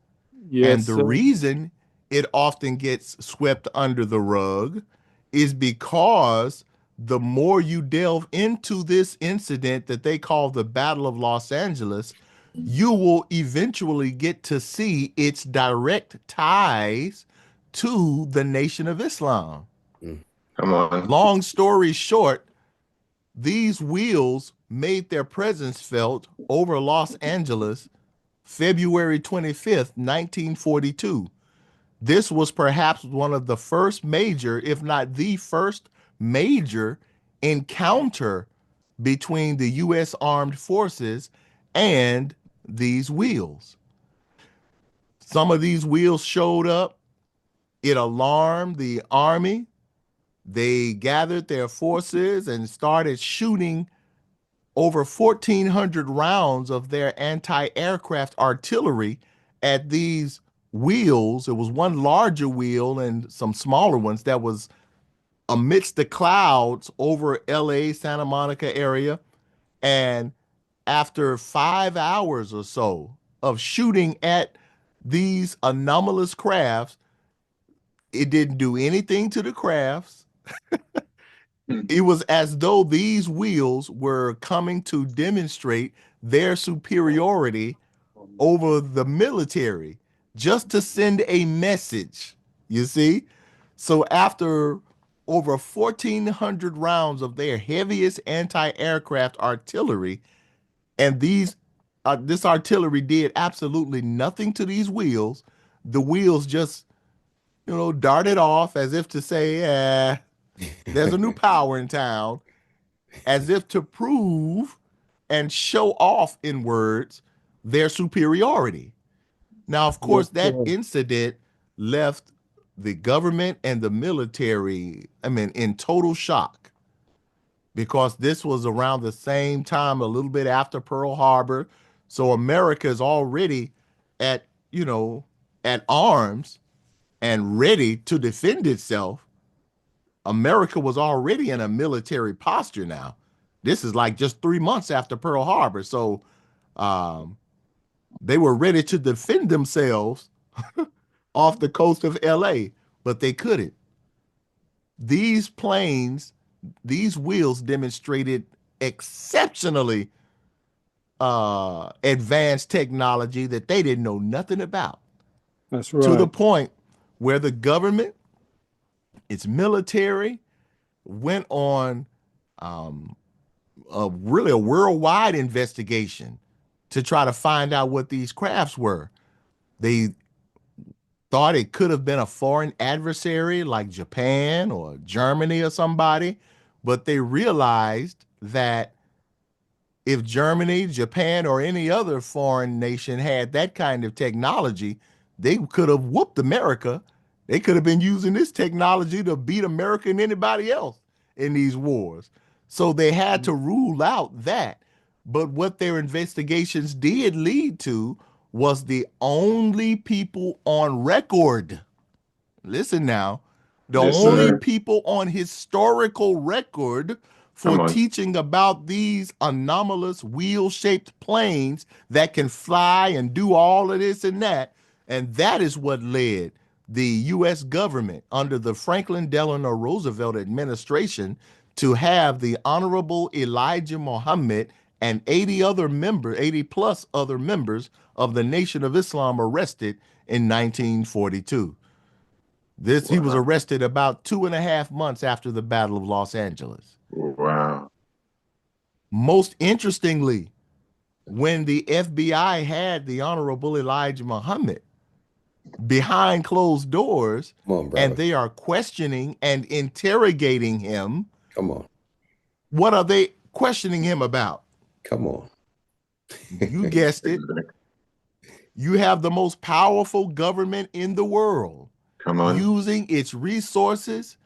And the reason it often gets swept under the rug is because the more you delve into this incident that they call the Battle of Los Angeles, you will eventually get to see its direct ties to the Nation of Islam. Come on. Long story short, these wheels made their presence felt over Los Angeles February 25th, 1942. This was perhaps one of the first major, if not the first major encounter between the U.S. Armed Forces and these wheels. Some of these wheels showed up. It alarmed the Army. They gathered their forces and started shooting over 1,400 rounds of their anti-aircraft artillery at these wheels. It was one larger wheel and some smaller ones that was amidst the clouds over LA, Santa Monica area. And after 5 hours or so of shooting at these anomalous crafts, it didn't do anything to the crafts. It was as though these wheels were coming to demonstrate their superiority over the military, just to send a message, you see? So after over 1,400 rounds of their heaviest anti-aircraft artillery, and this artillery did absolutely nothing to these wheels, the wheels just, darted off as if to say, there's a new power in town, as if to prove and show off in words their superiority. Now, of course, that incident left the government and the military, in total shock, because this was around the same time, a little bit after Pearl Harbor. So America is already at arms and ready to defend itself. America was already in a military posture now. This is like just 3 months after Pearl Harbor. So they were ready to defend themselves off the coast of LA, but they couldn't. These planes, these wheels demonstrated exceptionally advanced technology that they didn't know nothing about. That's right. To the point where the government, its military, went on really a worldwide investigation to try to find out what these crafts were. They thought it could have been a foreign adversary like Japan or Germany or somebody, but they realized that if Germany, Japan, or any other foreign nation had that kind of technology, they could have whooped America. They could have been using this technology to beat America and anybody else in these wars. So they had to rule out that. But what their investigations did lead to was the only people on record. Listen now, the only people on historical record for teaching about these anomalous wheel-shaped planes that can fly and do all of this and that. And that is what led the U.S. government under the Franklin Delano Roosevelt administration to have the Honorable Elijah Muhammad and 80 plus other members of the Nation of Islam arrested in 1942. He was arrested about 2.5 months after the Battle of Los Angeles. Wow. Most interestingly, when the FBI had the Honorable Elijah Muhammad behind closed doors, and they are questioning and interrogating him. Come on. What are they questioning him about? Come on. You guessed it. You have the most powerful government in the world. Come on. Using its resources,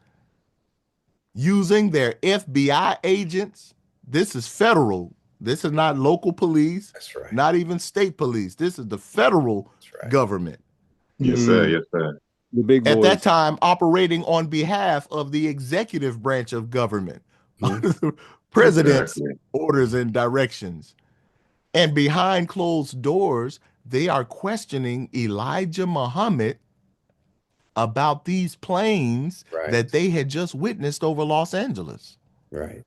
using their FBI agents. This is federal. This is not local police. That's right. Not even state police. This is the federal government. Yes, sir. Yes, sir. The big boys. At that time, operating on behalf of the executive branch of government, under the president's orders and directions. And behind closed doors, they are questioning Elijah Muhammad about these planes that they had just witnessed over Los Angeles. Right.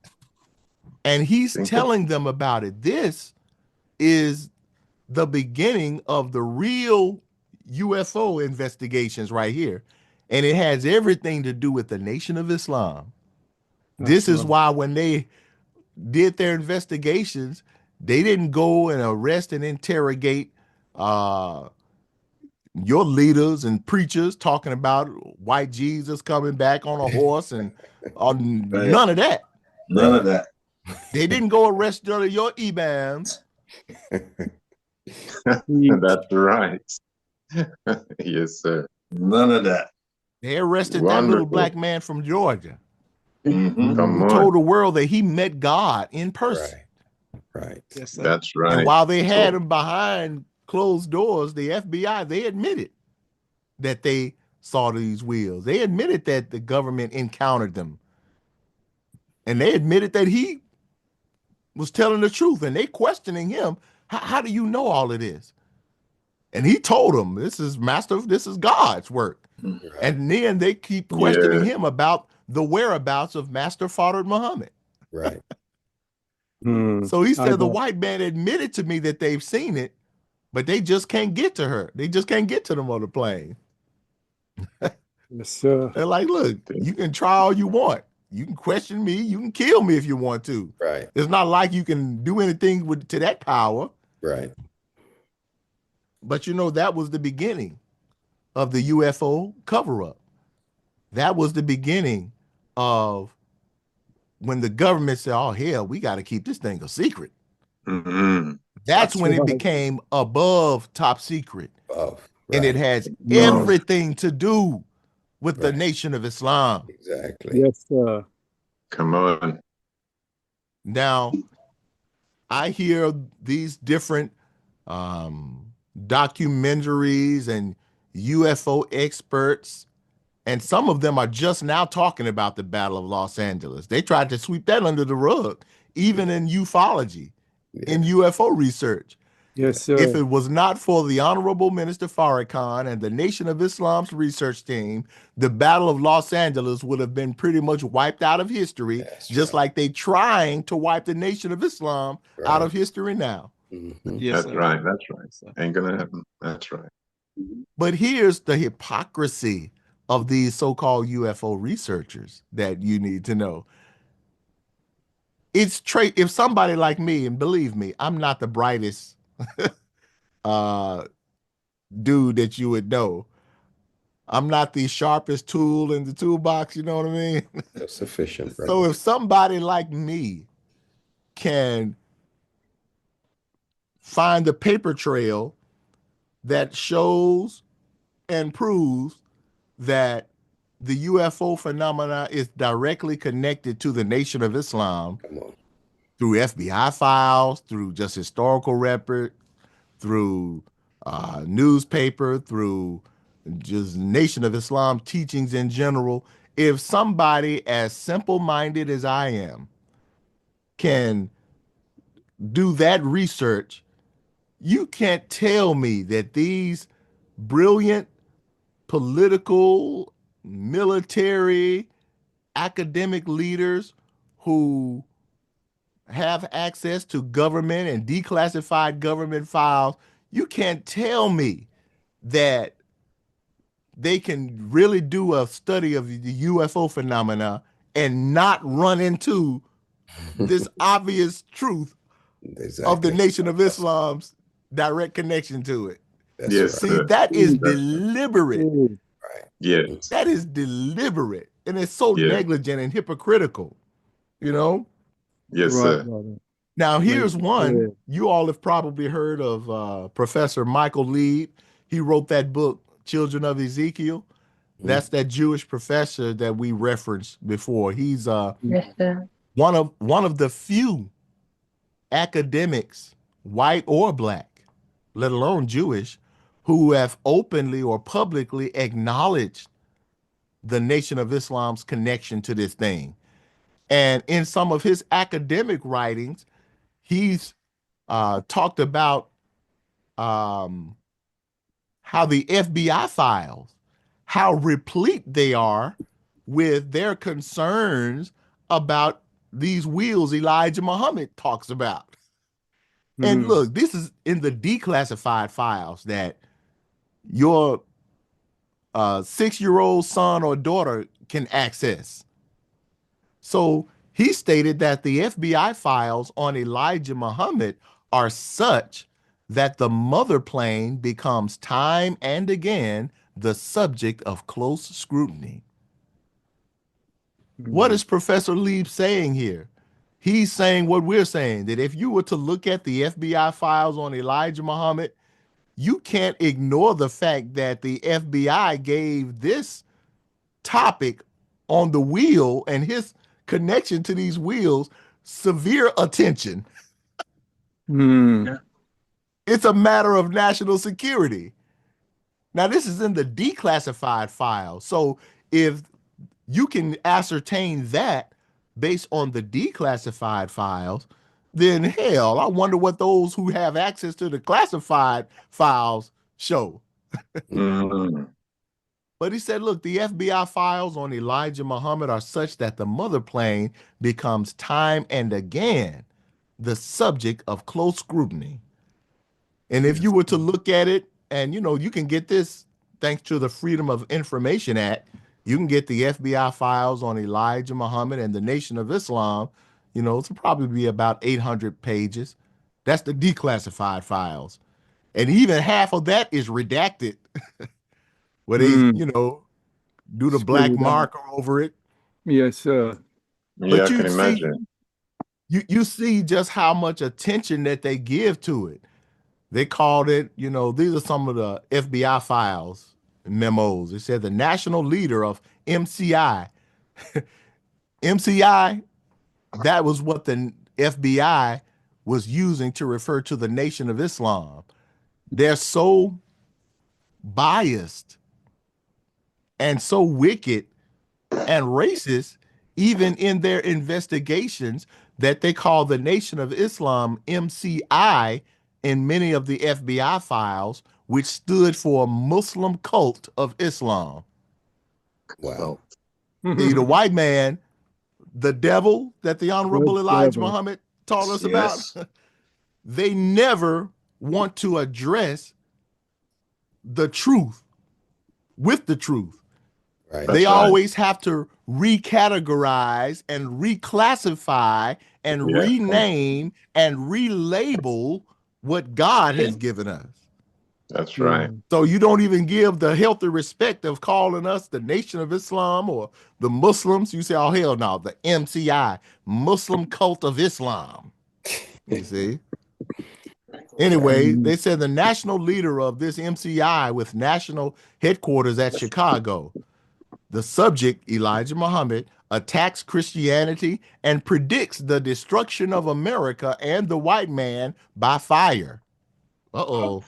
And he's telling them about it. This is the beginning of the real UFO investigations right here. And it has everything to do with the Nation of Islam. This is why when they did their investigations, they didn't go and arrest and interrogate your leaders and preachers talking about white Jesus coming back on a horse and none of that. None of that. They didn't go arrest your imams. That's right. Yes, sir. None of that. They arrested that little black man from Georgia. Come who on. told the world that he met God in person. Right. Yes, sir. That's right. And while they had him behind closed doors, the FBI, they admitted that they saw these wheels. They admitted that the government encountered them. And they admitted that he was telling the truth. And they questioning him, how do you know all of this? And he told them, this is God's work. Right. And then they keep questioning him about the whereabouts of Master Fard Muhammad. Right. So he said, the white man admitted to me that they've seen it, but they just can't get to her. They just can't get to them on the plane. Yes, sir. They're like, look, you can try all you want. You can question me. You can kill me if you want to. Right. It's not like you can do anything to that power. Right. But you know, that was the beginning of the UFO cover-up. That was the beginning of when the government said, oh, hell, we got to keep this thing a secret. That's when it became above top secret. And it has everything to do with the Nation of Islam. Exactly. Yes, sir. Come on. Now, I hear these different documentaries and UFO experts, and some of them are just now talking about the Battle of Los Angeles. They tried to sweep that under the rug, even in ufology, in UFO research. Yes, sir. If it was not for the Honorable Minister Farrakhan and the Nation of Islam's research team, the Battle of Los Angeles would have been pretty much wiped out of history, just like they trying to wipe the Nation of Islam out of history now. Yes, That's right. That's right. Ain't gonna happen. That's right. But here's the hypocrisy of these so-called UFO researchers that you need to know. It's if somebody like me, and believe me, I'm not the brightest dude that you would know. I'm not the sharpest tool in the toolbox, you know what I mean? That's sufficient. Right? So if somebody like me can find a paper trail that shows and proves that the UFO phenomena is directly connected to the Nation of Islam through FBI files, through just historical record, through newspaper, through just Nation of Islam teachings in general. If somebody as simple-minded as I am can do that research, you can't tell me that these brilliant political, military, academic leaders who have access to government and declassified government files, you can't tell me that they can really do a study of the UFO phenomena and not run into this obvious truth of the Nation of Islam's direct connection to it. Yes, See, sir. that is deliberate. Yes. That is deliberate. And it's so negligent and hypocritical, you know? Yes, sir. Now, here's one. You all have probably heard of Professor Michael Lieb. He wrote that book, Children of Ezekiel. That's that Jewish professor that we referenced before. He's Yes, sir. one of the few academics, white or black, let alone Jewish, who have openly or publicly acknowledged the Nation of Islam's connection to this thing. And in some of his academic writings, he's talked about how the FBI files, how replete they are with their concerns about these wheels Elijah Muhammad talks about. And look, this is in the declassified files that your 6-year-old son or daughter can access. So he stated that the FBI files on Elijah Muhammad are such that the mother plane becomes time and again the subject of close scrutiny. What is Professor Lieb saying here? He's saying what we're saying, that if you were to look at the FBI files on Elijah Muhammad, you can't ignore the fact that the FBI gave this topic on the wheel and his connection to these wheels severe attention. It's a matter of national security. Now, this is in the declassified file. So if you can ascertain that based on the declassified files, then hell, I wonder what those who have access to the classified files show. But he said, look, the FBI files on Elijah Muhammad are such that the mother plane becomes time and again the subject of close scrutiny. And if you were to look at it, and you can get this thanks to the Freedom of Information Act, you can get the FBI files on Elijah Muhammad and the Nation of Islam. It'll probably be about 800 pages. That's the declassified files. And even half of that is redacted. Where they, do the black marker over it. Yes, sir. Yeah, I can imagine. You see just how much attention that they give to it. They called it, these are some of the FBI files, memos. It said the national leader of MCI. MCI, that was what the FBI was using to refer to the Nation of Islam. They're so biased and so wicked and racist, even in their investigations, that they call the Nation of Islam MCI in many of the FBI files, which stood for Muslim Cult of Islam. Wow. The white man, the devil that the Honorable Elijah Muhammad taught us about, they never want to address the truth with the truth. Right. They always have to recategorize and reclassify and rename and relabel what God has given us. That's right. So you don't even give the healthy respect of calling us the Nation of Islam or the Muslims. You say, oh, hell no, the MCI, Muslim Cult of Islam. You see? Anyway, they said the national leader of this MCI with national headquarters at Chicago, the subject, Elijah Muhammad, attacks Christianity and predicts the destruction of America and the white man by fire. Uh-oh.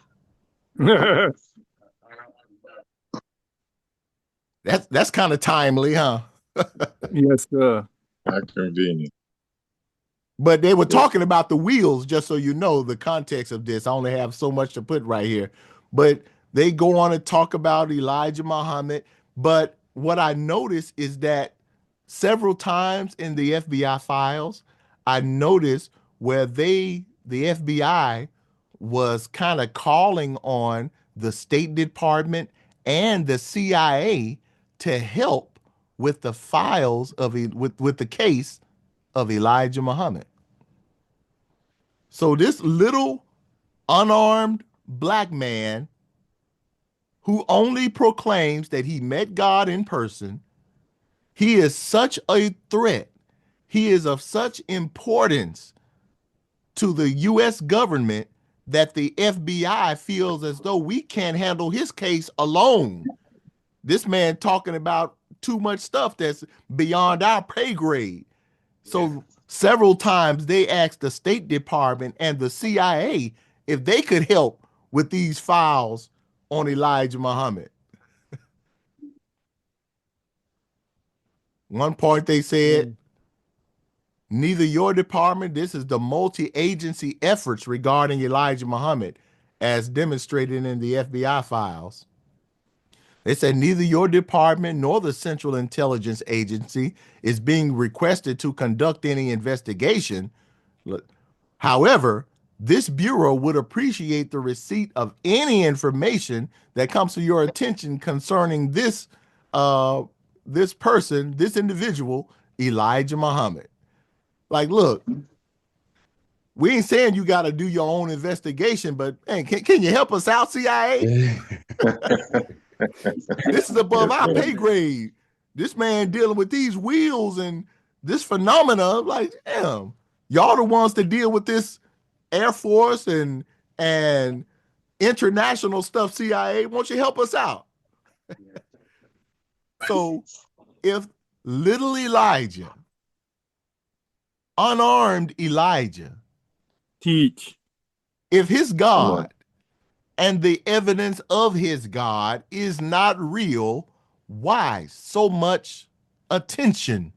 That's kind of timely, huh? Yes, sir. How convenient. But they were talking about the wheels, just so you know the context of this. I only have so much to put right here. But they go on and talk about Elijah Muhammad. But what I noticed is that several times in the FBI files, I noticed where the FBI was kind of calling on the State Department and the CIA to help with the files of with the case of Elijah Muhammad. So this little unarmed black man who only proclaims that he met God in person, he is such a threat. He is of such importance to the U.S. government that the FBI feels as though we can't handle his case alone. This man talking about too much stuff that's beyond our pay grade. So several times they asked the State Department and the CIA if they could help with these files on Elijah Muhammad. One point they said, neither your department, this is the multi-agency efforts regarding Elijah Muhammad as demonstrated in the FBI files. They said neither your department nor the Central Intelligence Agency is being requested to conduct any investigation. However, this bureau would appreciate the receipt of any information that comes to your attention concerning this person, this individual, Elijah Muhammad. Like, look, we ain't saying you got to do your own investigation, but hey, can you help us out, CIA? This is above our pay grade. This man dealing with these wheels and this phenomena, like, damn, y'all the ones that deal with this Air Force and international stuff, CIA, won't you help us out? So if little Elijah, unarmed Elijah, teach, if his God and the evidence of his God is not real, why so much attention?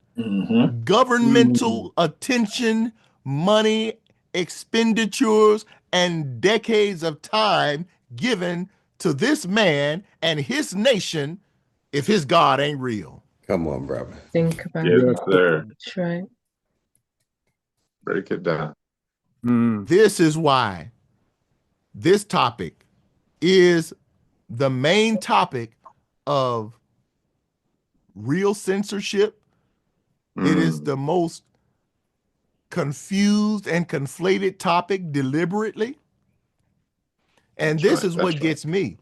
Governmental attention, money, expenditures, and decades of time given to this man and his nation if his God ain't real. Come on, brother. Think about Yes, it. sir. That's right. Break it down. This is why this topic is the main topic of real censorship. It is the most confused and conflated topic deliberately. And this is what gets me.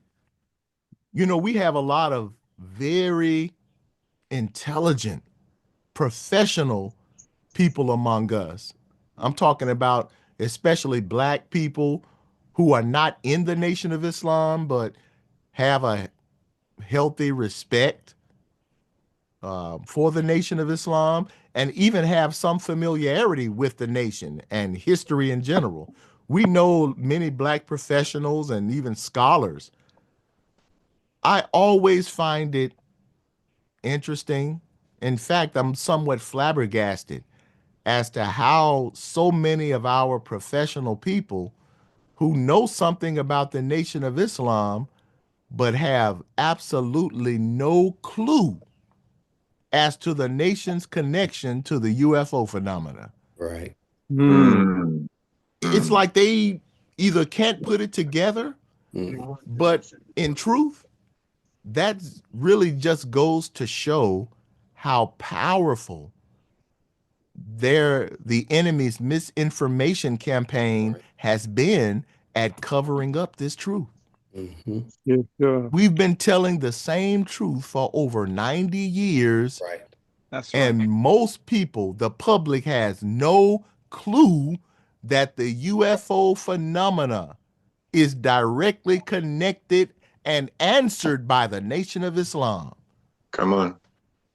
You know, we have a lot of very intelligent, professional people among us. I'm talking about especially black people who are not in the Nation of Islam, but have a healthy respect for the Nation of Islam, and even have some familiarity with the nation and history in general. We know many black professionals and even scholars. I always find it interesting. In fact, I'm somewhat flabbergasted as to how so many of our professional people who know something about the Nation of Islam but have absolutely no clue as to the nation's connection to the UFO phenomena. Right. It's like they either can't put it together, but in truth, that really just goes to show how powerful the enemy's misinformation campaign has been at covering up this truth. Yes, sir. We've been telling the same truth for over 90 years. Right. That's right. And most people, the public, has no clue that the UFO phenomena is directly connected and answered by the Nation of Islam. Come on.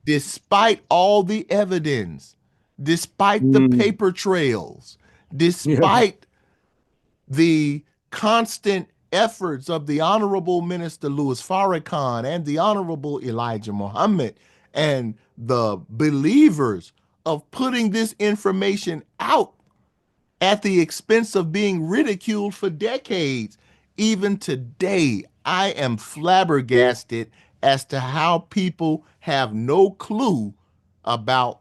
Despite all the evidence, despite the paper trails, despite the constant efforts of the Honorable Minister Louis Farrakhan and the Honorable Elijah Muhammad and the believers of putting this information out at the expense of being ridiculed for decades. Even today, I am flabbergasted as to how people have no clue about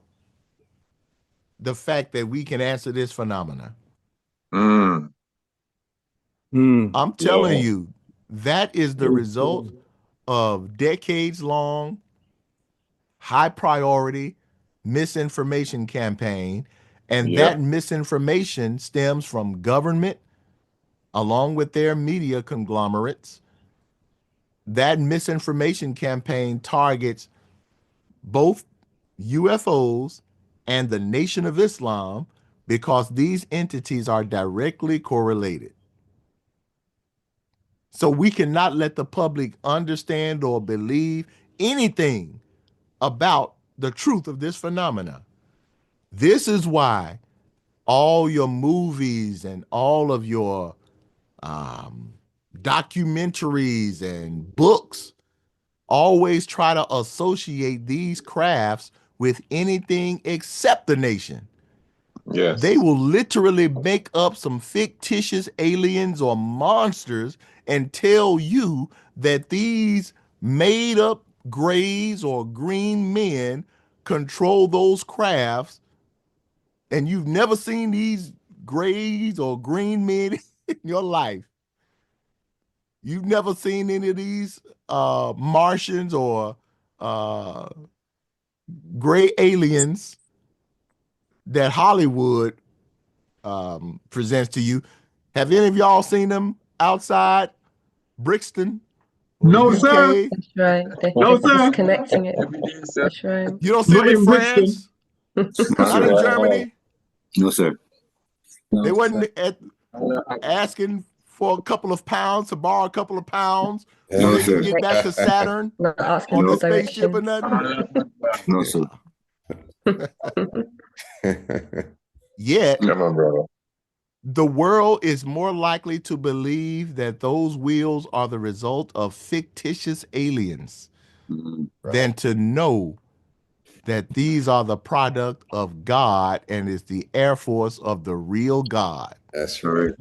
the fact that we can answer this phenomena. Mm. I'm telling you, that is the result of decades-long, high-priority misinformation campaign, and that misinformation stems from government along with their media conglomerates. That misinformation campaign targets both UFOs and the Nation of Islam because these entities are directly correlated. So we cannot let the public understand or believe anything about the truth of this phenomena. This is why all your movies and all of your documentaries and books always try to associate these crafts with anything except the nation. Yes. They will literally make up some fictitious aliens or monsters and tell you that these made up grays or green men control those crafts, and you've never seen these grays or green men in your life. You've never seen any of these Martians or gray aliens that Hollywood presents to you. Have any of y'all seen them outside Brixton or No, the UK? sir. That's right. No, They're sir. disconnecting it. That's right. You don't see Not them in in Brixton. France? Not in Germany? No, sir. They wasn't asking for a couple of pounds to borrow a couple of pounds so No, they could sir. get back to Saturn Not asking on for the spaceship or directions. nothing? No, sir. Yet, Come on, brother. the world is more likely to believe that those wheels are the result of fictitious aliens than to know that these are the product of God and is the Air Force of the real God. That's right.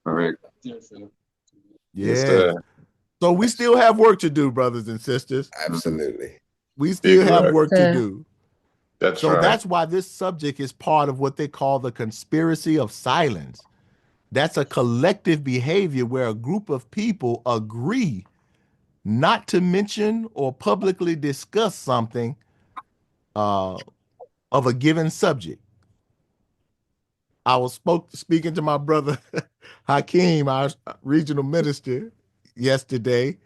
All right. Yes, Yes. sir. So we still have work to do, brothers and sisters. Absolutely. We still Big have work. work to do. That's So right. that's why this subject is part of what they call the conspiracy of silence. That's a collective behavior where a group of people agree not to mention or publicly discuss something of a given subject. I was speaking to my brother Hakeem, our regional minister, yesterday,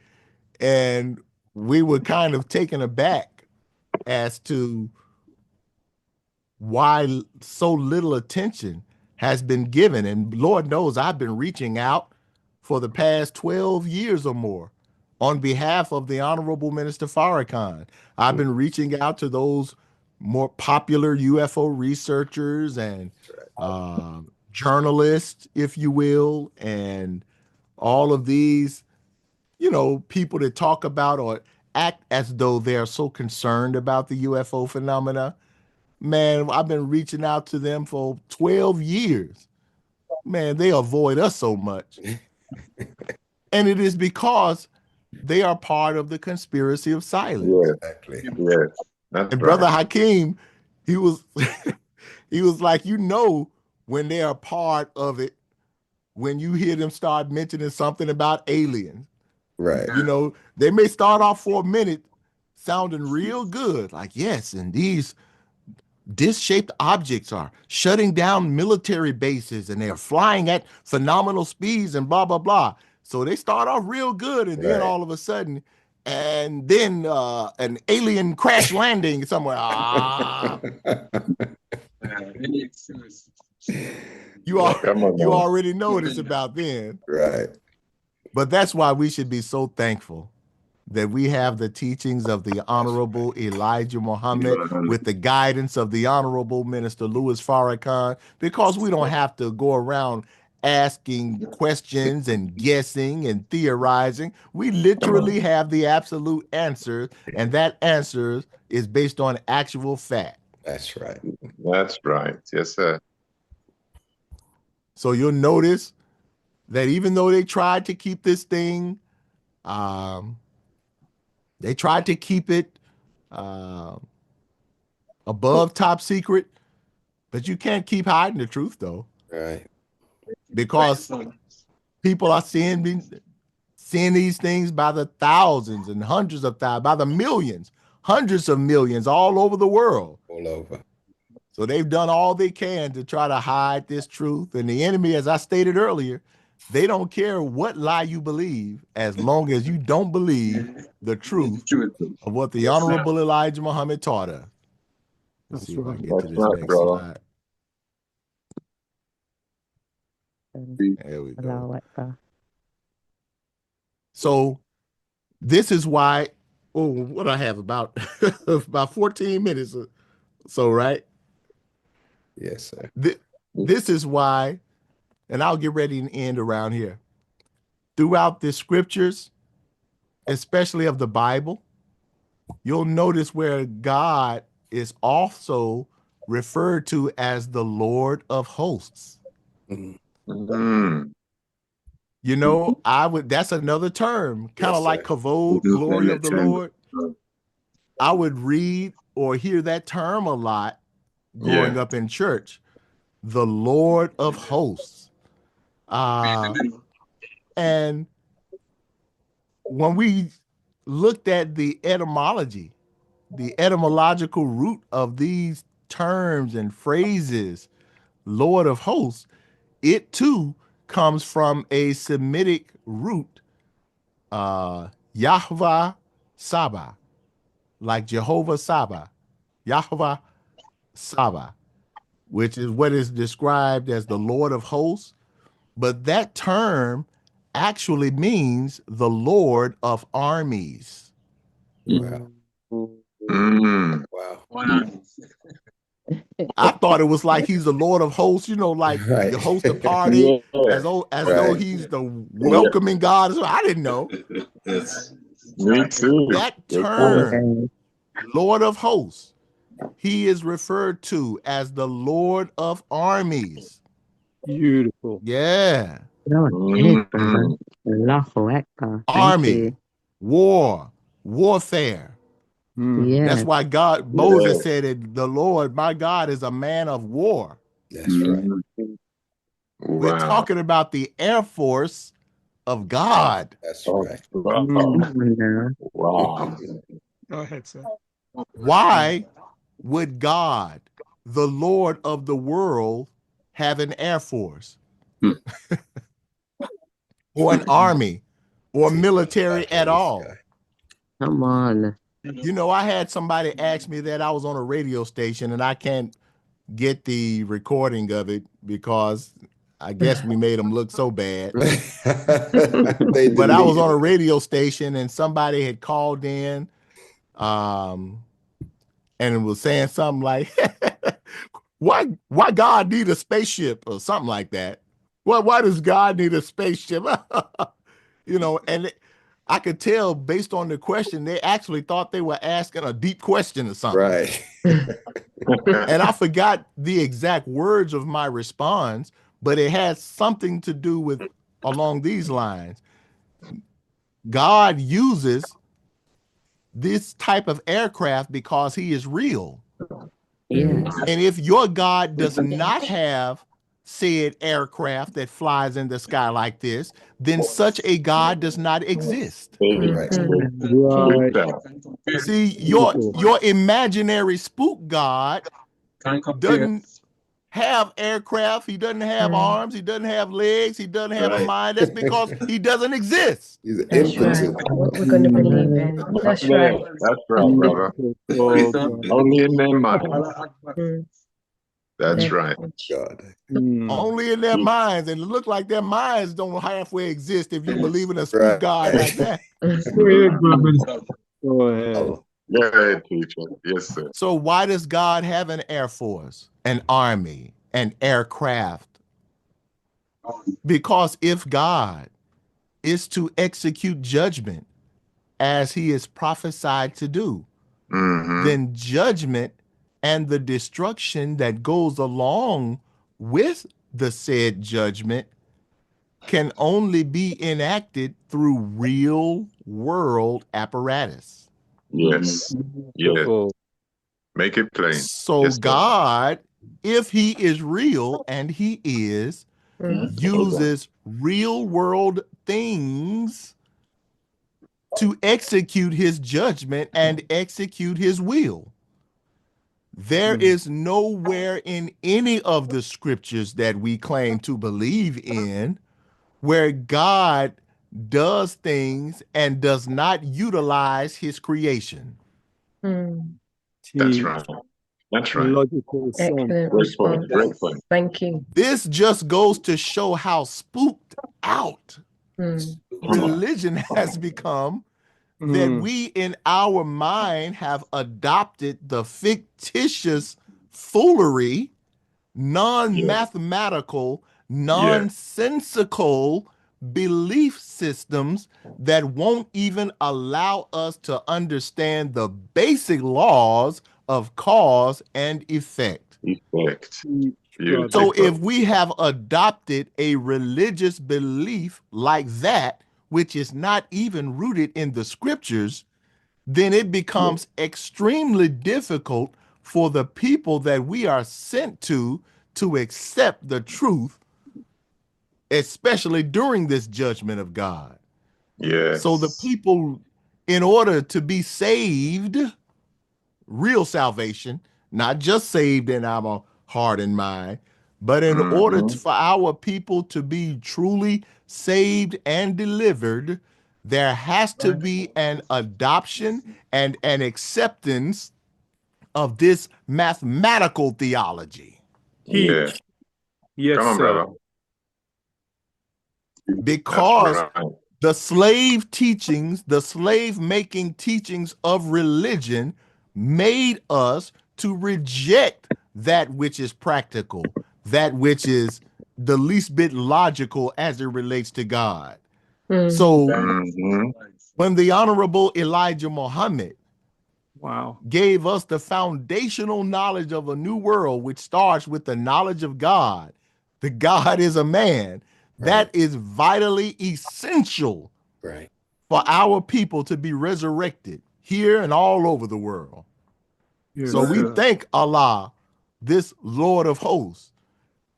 and we were kind of taken aback as to why so little attention has been given. And Lord knows I've been reaching out for the past 12 years or more on behalf of the Honorable Minister Farrakhan. I've been reaching out to those more popular UFO researchers and journalists, if you will, and all of these, people that talk about or act as though they're so concerned about the UFO phenomena. Man, I've been reaching out to them for 12 years. Man, they avoid us so much. And it is because they are part of the conspiracy of silence. Yes. Exactly. Yes. That's And right. Brother Hakeem, he was he was like, when they are part of it, when you hear them start mentioning something about aliens. Right. They may start off for a minute sounding real good, like, yes, and these disc-shaped objects are shutting down military bases and they're flying at phenomenal speeds and blah, blah, blah. So they start off real good, and then all of a sudden, and then an alien crash landing somewhere. You already know what it's about then. Right. But that's why we should be so thankful that we have the teachings of the Honorable Elijah Muhammad with the guidance of the Honorable Minister Louis Farrakhan, because we don't have to go around asking questions and guessing and theorizing. We literally have the absolute answer, and that answer is based on actual fact. That's right. That's right. Yes, sir. So you'll notice that even though they tried to keep this thing, they tried to keep it above top secret, But you can't keep hiding the truth, though. Right. Because people are seeing these things by the thousands and hundreds of thousands, by the millions, hundreds of millions all over the world. All over. So they've done all they can to try to hide this truth. And the enemy, as I stated earlier, they don't care what lie you believe as long as you don't believe the truth of what the Honorable Elijah Muhammad taught us. Let's see if I can get to this next slide. There we go. So this is why, what I have about about 14 minutes or so, right? Yes, sir. This is why, and I'll get ready and end around here. Throughout the scriptures, especially of the Bible, you'll notice where God is also referred to as the Lord of hosts. Mm. You know, that's another term, kind of like kavod, glory of the Lord. I would read or hear that term a lot growing up in church, the Lord of hosts. And when we looked at the etymological root of these terms and phrases, Lord of hosts, it too comes from a Semitic root, Yahweh Saba, like Jehovah Saba, Yahweh Saba, which is what is described as the Lord of hosts. But that term actually means the Lord of armies. Wow. Mm. Wow. I thought it was like he's the Lord of hosts, you know, like Right. you host a party as though Right. he's the welcoming God. So I didn't know. Me too. That term, Lord of hosts, he is referred to as the Lord of armies. Beautiful. Yeah. Mm. Army, war, warfare. Yeah. That's why Moses said it, the Lord, my God, is a man of war. That's right. We're talking about the Air Force of God. That's right. Wow. Go ahead, sir. Why would God, the Lord of the world, have an Air Force? Or an army or military at all? Come on. You know, I had somebody ask me that. I was on a radio station and I can't get the recording of it because I guess we made them look so bad. But I was on a radio station and somebody had called in and was saying something like, why God need a spaceship or something like that? Why does God need a spaceship? You know, and I could tell based on the question, they actually thought they were asking a deep question or something. Right. And I forgot the exact words of my response, but it had something to do with along these lines. God uses this type of aircraft because he is real. Yeah. And if your God does not have said aircraft that flies in the sky like this, then such a God does not exist. Right. See, your imaginary spook God doesn't have aircraft, he doesn't have arms, he doesn't have legs, he doesn't have a mind. That's because he doesn't exist. He's impotent. What we're going to believe in. That's right. That's right, brother. Only in their mind. That's right. God. Only in their minds, and it looks like their minds don't halfway exist if you believe in a spook God like that. Go ahead. Oh, Go ahead, teacher. Yes, sir. So why does God have an air force, an army, an aircraft? Because if God is to execute judgment as he is prophesied to do, then judgment and the destruction that goes along with the said judgment can only be enacted through real world apparatus. Yes. Yes. Make it plain. So Yes, sir. God if he is real, and he is, uses real world things to execute his judgment and execute his will. There is nowhere in any of the scriptures that we claim to believe in where God does things and does not utilize his creation. That's right. That's right. Logical sense. Excellent Great point. response. Great point. Thank you. This just goes to show how spooked out religion has become, that we in our mind have adopted the fictitious foolery, non-mathematical, nonsensical belief systems that won't even allow us to understand the basic laws of cause and effect. So if we have adopted a religious belief like that, which is not even rooted in the scriptures, then it becomes extremely difficult for the people that we are sent to accept the truth, especially during this judgment of God. So the people, in order to be saved, real salvation, not just saved in our heart and mind, but in order for our people to be truly saved and delivered, there has to be an adoption and an acceptance of this mathematical theology. Yes, Come on, sir. brother. Because That's right. the slave teachings, the slave-making teachings of religion made us to reject that which is practical, that which is the least bit logical as it relates to God. So when the Honorable Elijah Muhammad gave us the foundational knowledge of a new world, which starts with the knowledge of God, the God is a man, that is vitally essential for our people to be resurrected here and all over the world. So we thank Allah, this Lord of hosts,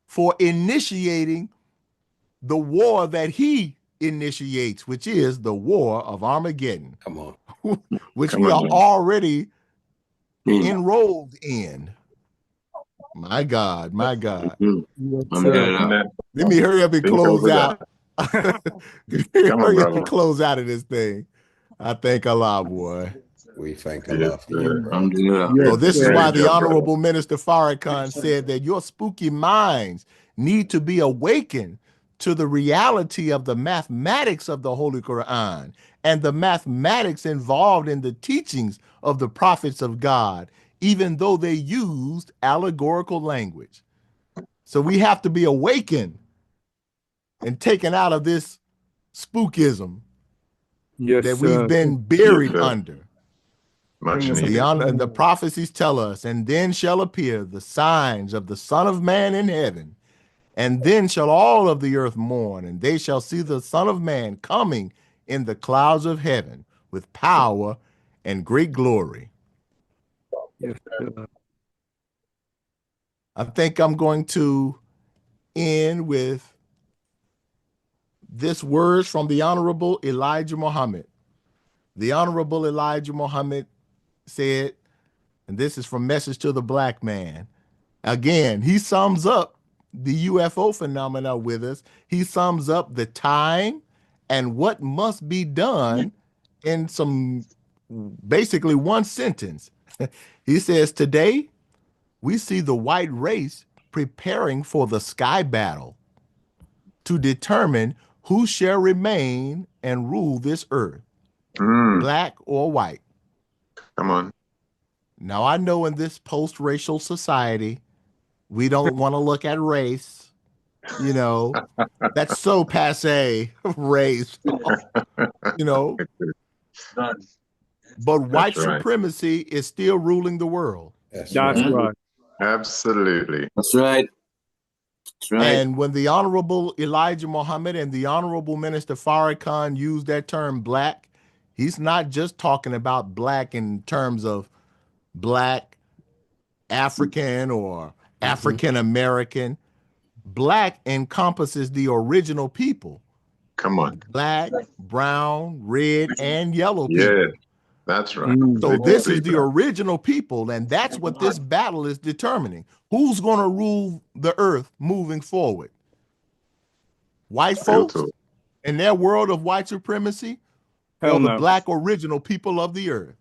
for initiating the war that he initiates, which is the war of Armageddon. Come on. Which we are already enrolled in. My God, my God. Let me hurry up and close out. Hurry up and close out of this thing. I thank Allah, boy. We thank Allah for you, bro. So this is why the Honorable Minister Farrakhan said that your spooky minds need to be awakened to the reality of the mathematics of the Holy Quran and the mathematics involved in the teachings of the prophets of God, even though they used allegorical language. So we have to be awakened and taken out of this spookism that we've been buried under. The prophecies tell us, and then shall appear the signs of the Son of Man in heaven, and then shall all of the earth mourn, and they shall see the Son of Man coming in the clouds of heaven with power and great glory. I think I'm going to end with this words from the Honorable Elijah Muhammad. The Honorable Elijah Muhammad said, and this is from Message to the Black Man. Again, he sums up the UFO phenomena with us. He sums up the time and what must be done in basically one sentence. He says, today we see the white race preparing for the sky battle to determine who shall remain and rule this earth, black or white. Come on. Now, I know in this post-racial society, we don't want to look at race. You know, that's so passe, race. You know, but white supremacy is still ruling the world. That's right. Absolutely. That's right. That's right. And when the Honorable Elijah Muhammad and the Honorable Minister Farrakhan use that term black, he's not just talking about black in terms of black African or African American. Black encompasses the original people. Come on. Black, brown, red, and yellow people. Yeah, that's right. So this is the original people, and that's what this battle is determining. Who's going to rule the earth moving forward? White folks in their world of white supremacy, or the black original people of the earth?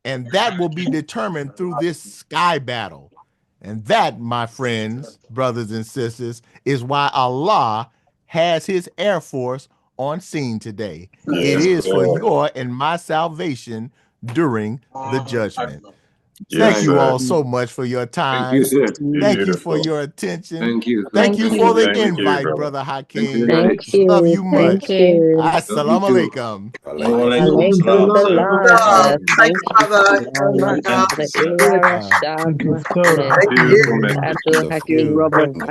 And that will be determined through this sky battle. And that, my friends, brothers and sisters, is why Allah has his Air Force on scene today. It is for your and my salvation during the judgment. Thank you all so much for your time. Thank you for your attention. Thank you. Thank you for the invite, Brother Hakeem. Thank you. Love you much. Thank you. Assalamu alaikum. Alaikum salam. Thank you so much for the ILIA, RASHAD, ABDUL-HAKEEM, Robert, and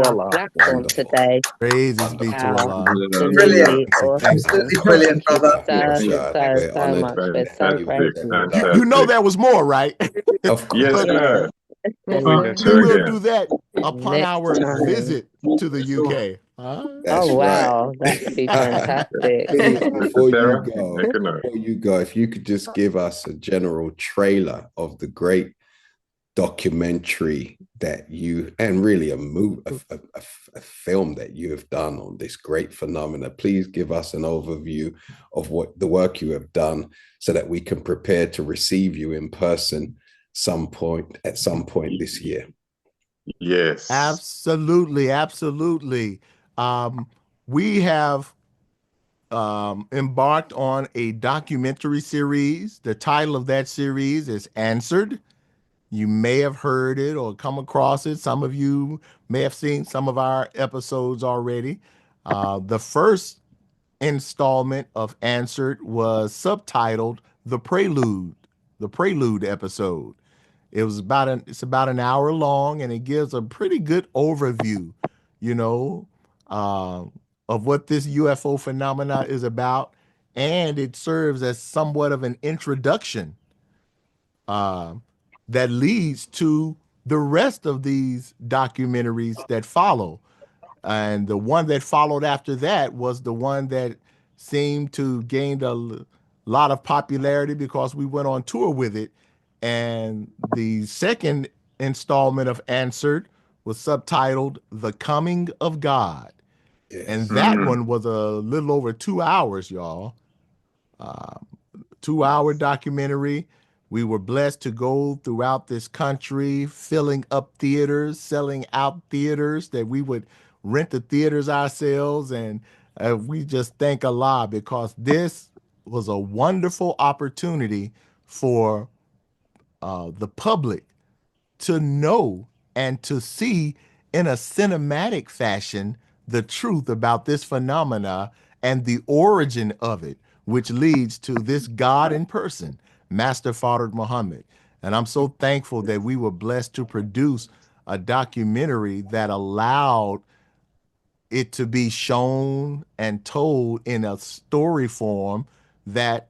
our platform today. Praises be to Allah. Absolutely awesome. Absolutely brilliant, brother. So much. We're so grateful. You know there was more, right? Of course. Yes, sir. We will do that upon our visit to the UK. That's wow, right. that could be fantastic. Before you go, if you could just give us a general trailer of the great documentary that you, and really a film that you have done on this great phenomena. Please give us an overview of what the work you have done so that we can prepare to receive you in person at some point this year. Yes. Absolutely. We have embarked on a documentary series. The title of that series is Answered. You may have heard it or come across it. Some of you may have seen some of our episodes already. The first installment of Answered was subtitled The Prelude episode. It's about an hour long, and it gives a pretty good overview, of what this UFO phenomena is about, and it serves as somewhat of an introduction that leads to the rest of these documentaries that follow. And the one that followed after that was the one that seemed to gain a lot of popularity because we went on tour with it. And the second installment of Answered was subtitled The Coming of God. Yes. And that one was a little over 2 hours, y'all. 2-hour documentary. We were blessed to go throughout this country, filling up theaters, selling out theaters, that we would rent the theaters ourselves. And we just thank Allah, because this was a wonderful opportunity for the public to know and to see in a cinematic fashion the truth about this phenomena and the origin of it, which leads to this God in person, Master Fard Muhammad. And I'm so thankful that we were blessed to produce a documentary that allowed it to be shown and told in a story form that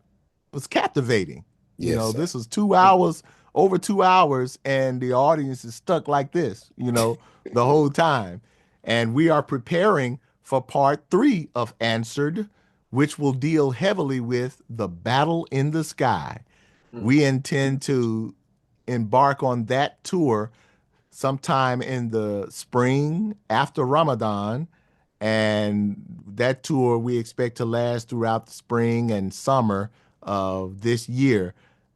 was captivating. Yes, this was 2 hours, over 2 hours, and the audience is stuck like this, the whole time. And we are preparing for part 3 of Answered, which will deal heavily with the battle in the sky. We intend to embark on that tour sometime in the spring after Ramadan. And that tour we expect to last throughout the spring and summer of this year.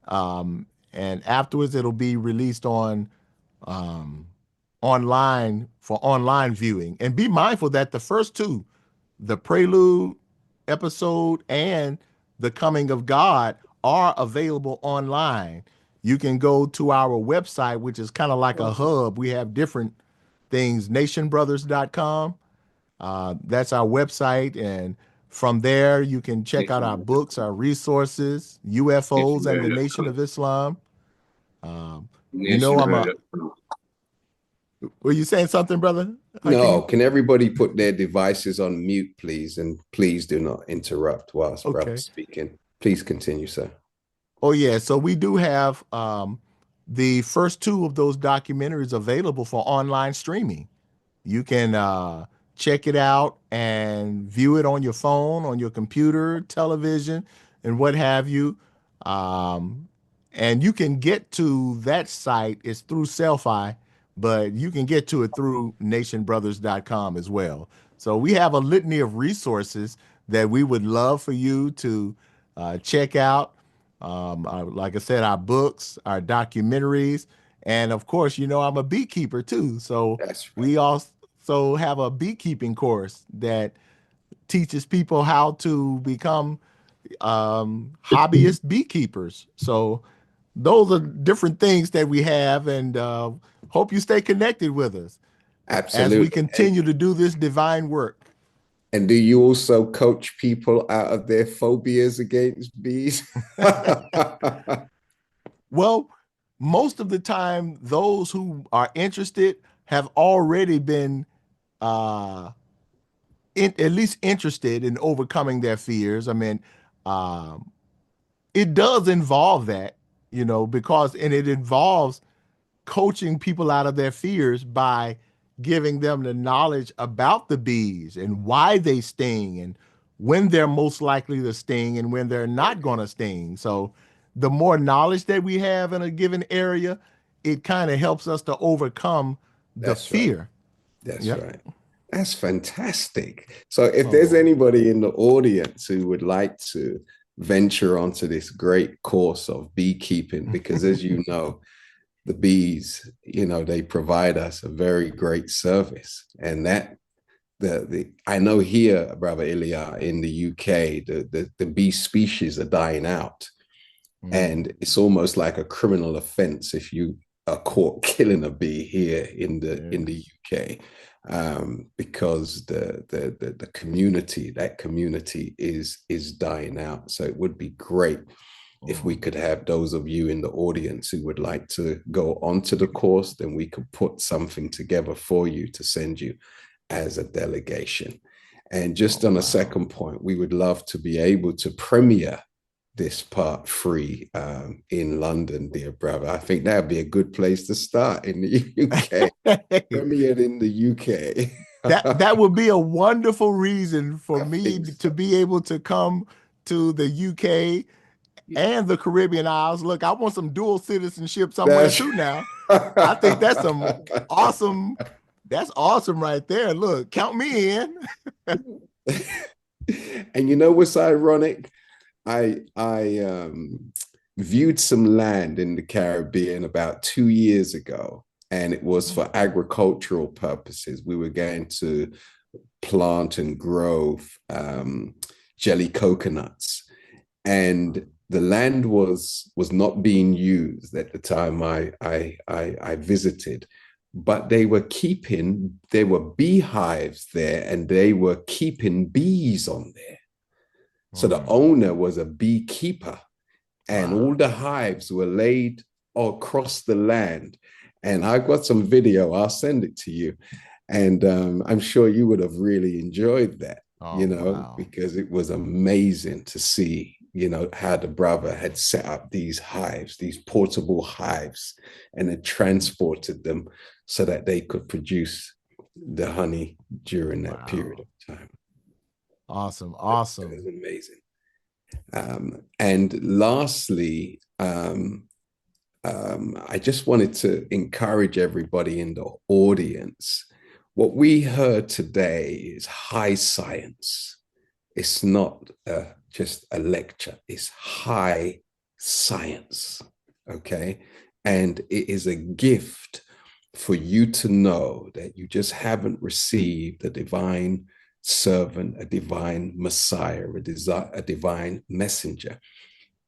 And afterwards, it'll be released on online for online viewing. And be mindful that the first two, the Prelude episode and the Coming of God, are available online. You can go to our website, which is kind of like a hub. We have different things, nationbrothers.com. That's our website. And from there, you can check out our books, our resources, UFOs and the Nation of Islam. Were you saying something, brother? No, can everybody put their devices on mute, please? And please do not interrupt whilst brother's speaking. Please continue, sir. Oh, yeah. So we do have the first two of those documentaries available for online streaming. You can check it out and view it on your phone, on your computer, television, and what have you. And you can get to that site. It's through Selfie, but you can get to it through nationbrothers.com as well. So we have a litany of resources that we would love for you to check out. Like I said, our books, our documentaries, and of course, you know, I'm a beekeeper too. So we also have a beekeeping course that teaches people how to become hobbyist beekeepers. So those are different things that we have, and hope you stay connected with us. Absolutely. As we continue to do this divine work. And do you also coach people out of their phobias against bees? Well, most of the time, those who are interested have already been at least interested in overcoming their fears. I mean, it does involve that, you know, and it involves coaching people out of their fears by giving them the knowledge about the bees and why they sting and when they're most likely to sting and when they're not going to sting. So the more knowledge that we have in a given area, it kind of helps us to overcome the fear. That's right. That's fantastic. So if there's anybody in the audience who would like to venture onto this great course of beekeeping, because as you know, the bees, you know, they provide us a very great service. And that I know here, Brother Ilya, in the UK, the bee species are dying out. And it's almost like a criminal offense if you are caught killing a bee here in the UK, because the community, that community is dying out. So it would be great if we could have those of you in the audience who would like to go onto the course, then we could put something together for you to send you as a delegation. And just on a second point, we would love to be able to premiere this part free in London, dear brother. I think that would be a good place to start in the UK. Premiered in the UK. that would be a wonderful reason for me to be able to come to the UK and the Caribbean Isles. Look, I want some dual citizenship somewhere too now. I think that's awesome. That's awesome right there. Look, count me in. And you know what's ironic? I viewed some land in the Caribbean about 2 years ago, and it was for agricultural purposes. We were going to plant and grow jelly coconuts, and the land was not being used at the time I visited, but they were beehives there, and they were keeping bees on there. So the owner was a beekeeper, and all the hives were laid across the land. And I've got some video, I'll send it to you. And I'm sure you would have really enjoyed that, because it was amazing to see, you know, how the brother had set up these hives, these portable hives, and had transported them so that they could produce the honey during that period of time. Awesome. It was amazing. And lastly, I just wanted to encourage everybody in the audience. What we heard today is high science. It's not just a lecture, it's high science, okay? And it is a gift for you to know that you just haven't received a divine servant, a divine Messiah, a divine messenger.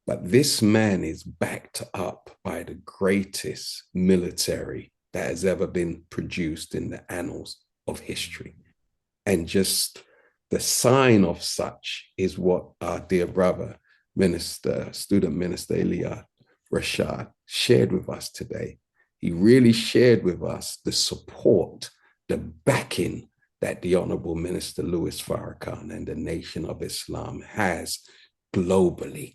But this man is backed up by the greatest military that has ever been produced in the annals of history. And just the sign of such is what our dear brother, student minister Ilya RASHAD shared with us today. He really shared with us the support, the backing that the Honorable Minister Louis Farrakhan and the Nation of Islam has globally.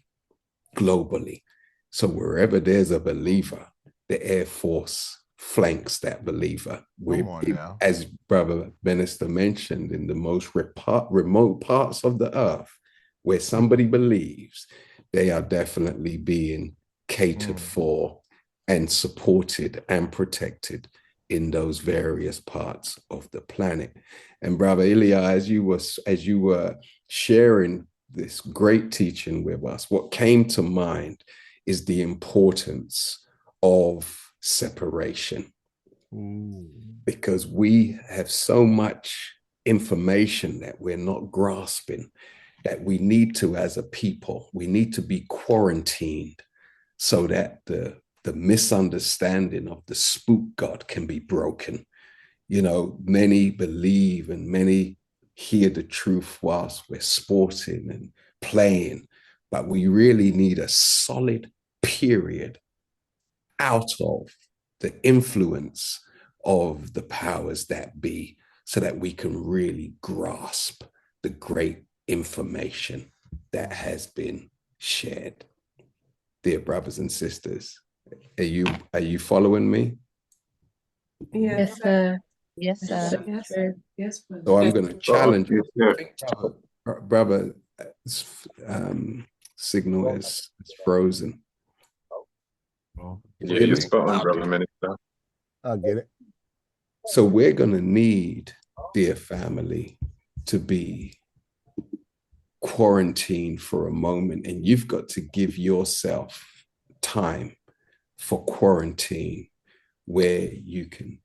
So wherever there's a believer, the Air Force flanks that believer. Come on now. As Brother Minister mentioned, in the most remote parts of the earth, where somebody believes, they are definitely being catered for and supported and protected in those various parts of the planet. And Brother ILIA, as you were sharing this great teaching with us, what came to mind is the importance of separation. Because we have so much information that we're not grasping, that we need to, as a people, we need to be quarantined so that the misunderstanding of the spook God can be broken. You know, many believe and many hear the truth whilst we're sporting and playing, but we really need a solid period out of the influence of the powers that be, so that we can really grasp the great information that has been shared. Dear brothers and sisters, are you following me? Yes, sir. Yes, sir. Yes, sir. Yes, sir. So I'm going to challenge you. Brother, signal is frozen. Yeah, you're spot on, Brother Minister. I get it. So we're going to need, dear family, to be quarantined for a moment, and you've got to give yourself time for quarantine, where you can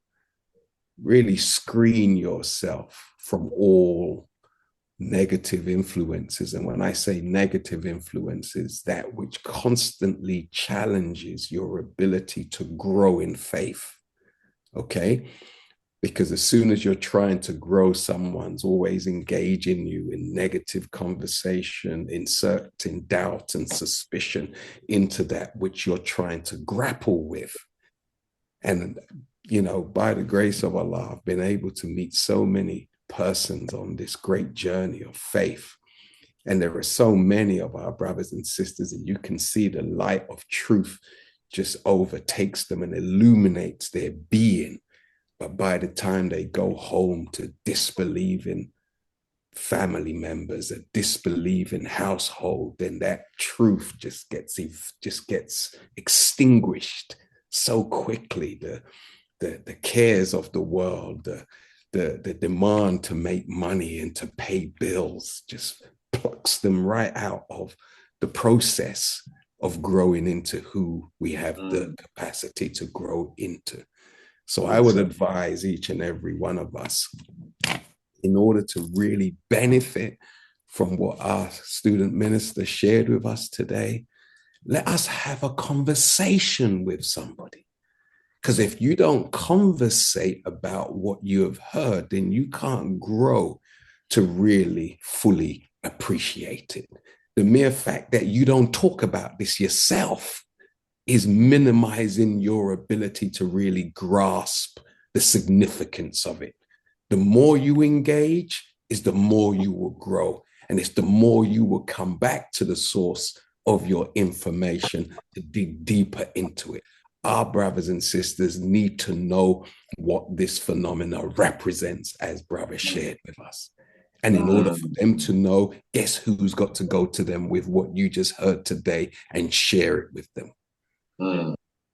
really screen yourself from all negative influences. And when I say negative influences, that which constantly challenges your ability to grow in faith. Okay? Because as soon as you're trying to grow, someone's always engaging you in negative conversation, inserting doubt and suspicion into that which you're trying to grapple with. And, you know, by the grace of Allah, I've been able to meet so many persons on this great journey of faith. And there are so many of our brothers and sisters, and you can see the light of truth just overtakes them and illuminates their being. But by the time they go home to disbelieving family members, a disbelieving household, then that truth just gets extinguished so quickly. The cares of the world, the demand to make money and to pay bills just plucks them right out of the process of growing into who we have the capacity to grow into. So I would advise each and every one of us, in order to really benefit from what our student minister shared with us today, let us have a conversation with somebody. Because if you don't conversate about what you have heard, then you can't grow to really fully appreciate it. The mere fact that you don't talk about this yourself is minimizing your ability to really grasp the significance of it. The more you engage is the more you will grow. And it's the more you will come back to the source of your information to dig deeper into it. Our brothers and sisters need to know what this phenomenon represents, as brother shared with us. And in order for them to know, guess who's got to go to them with what you just heard today and share it with them?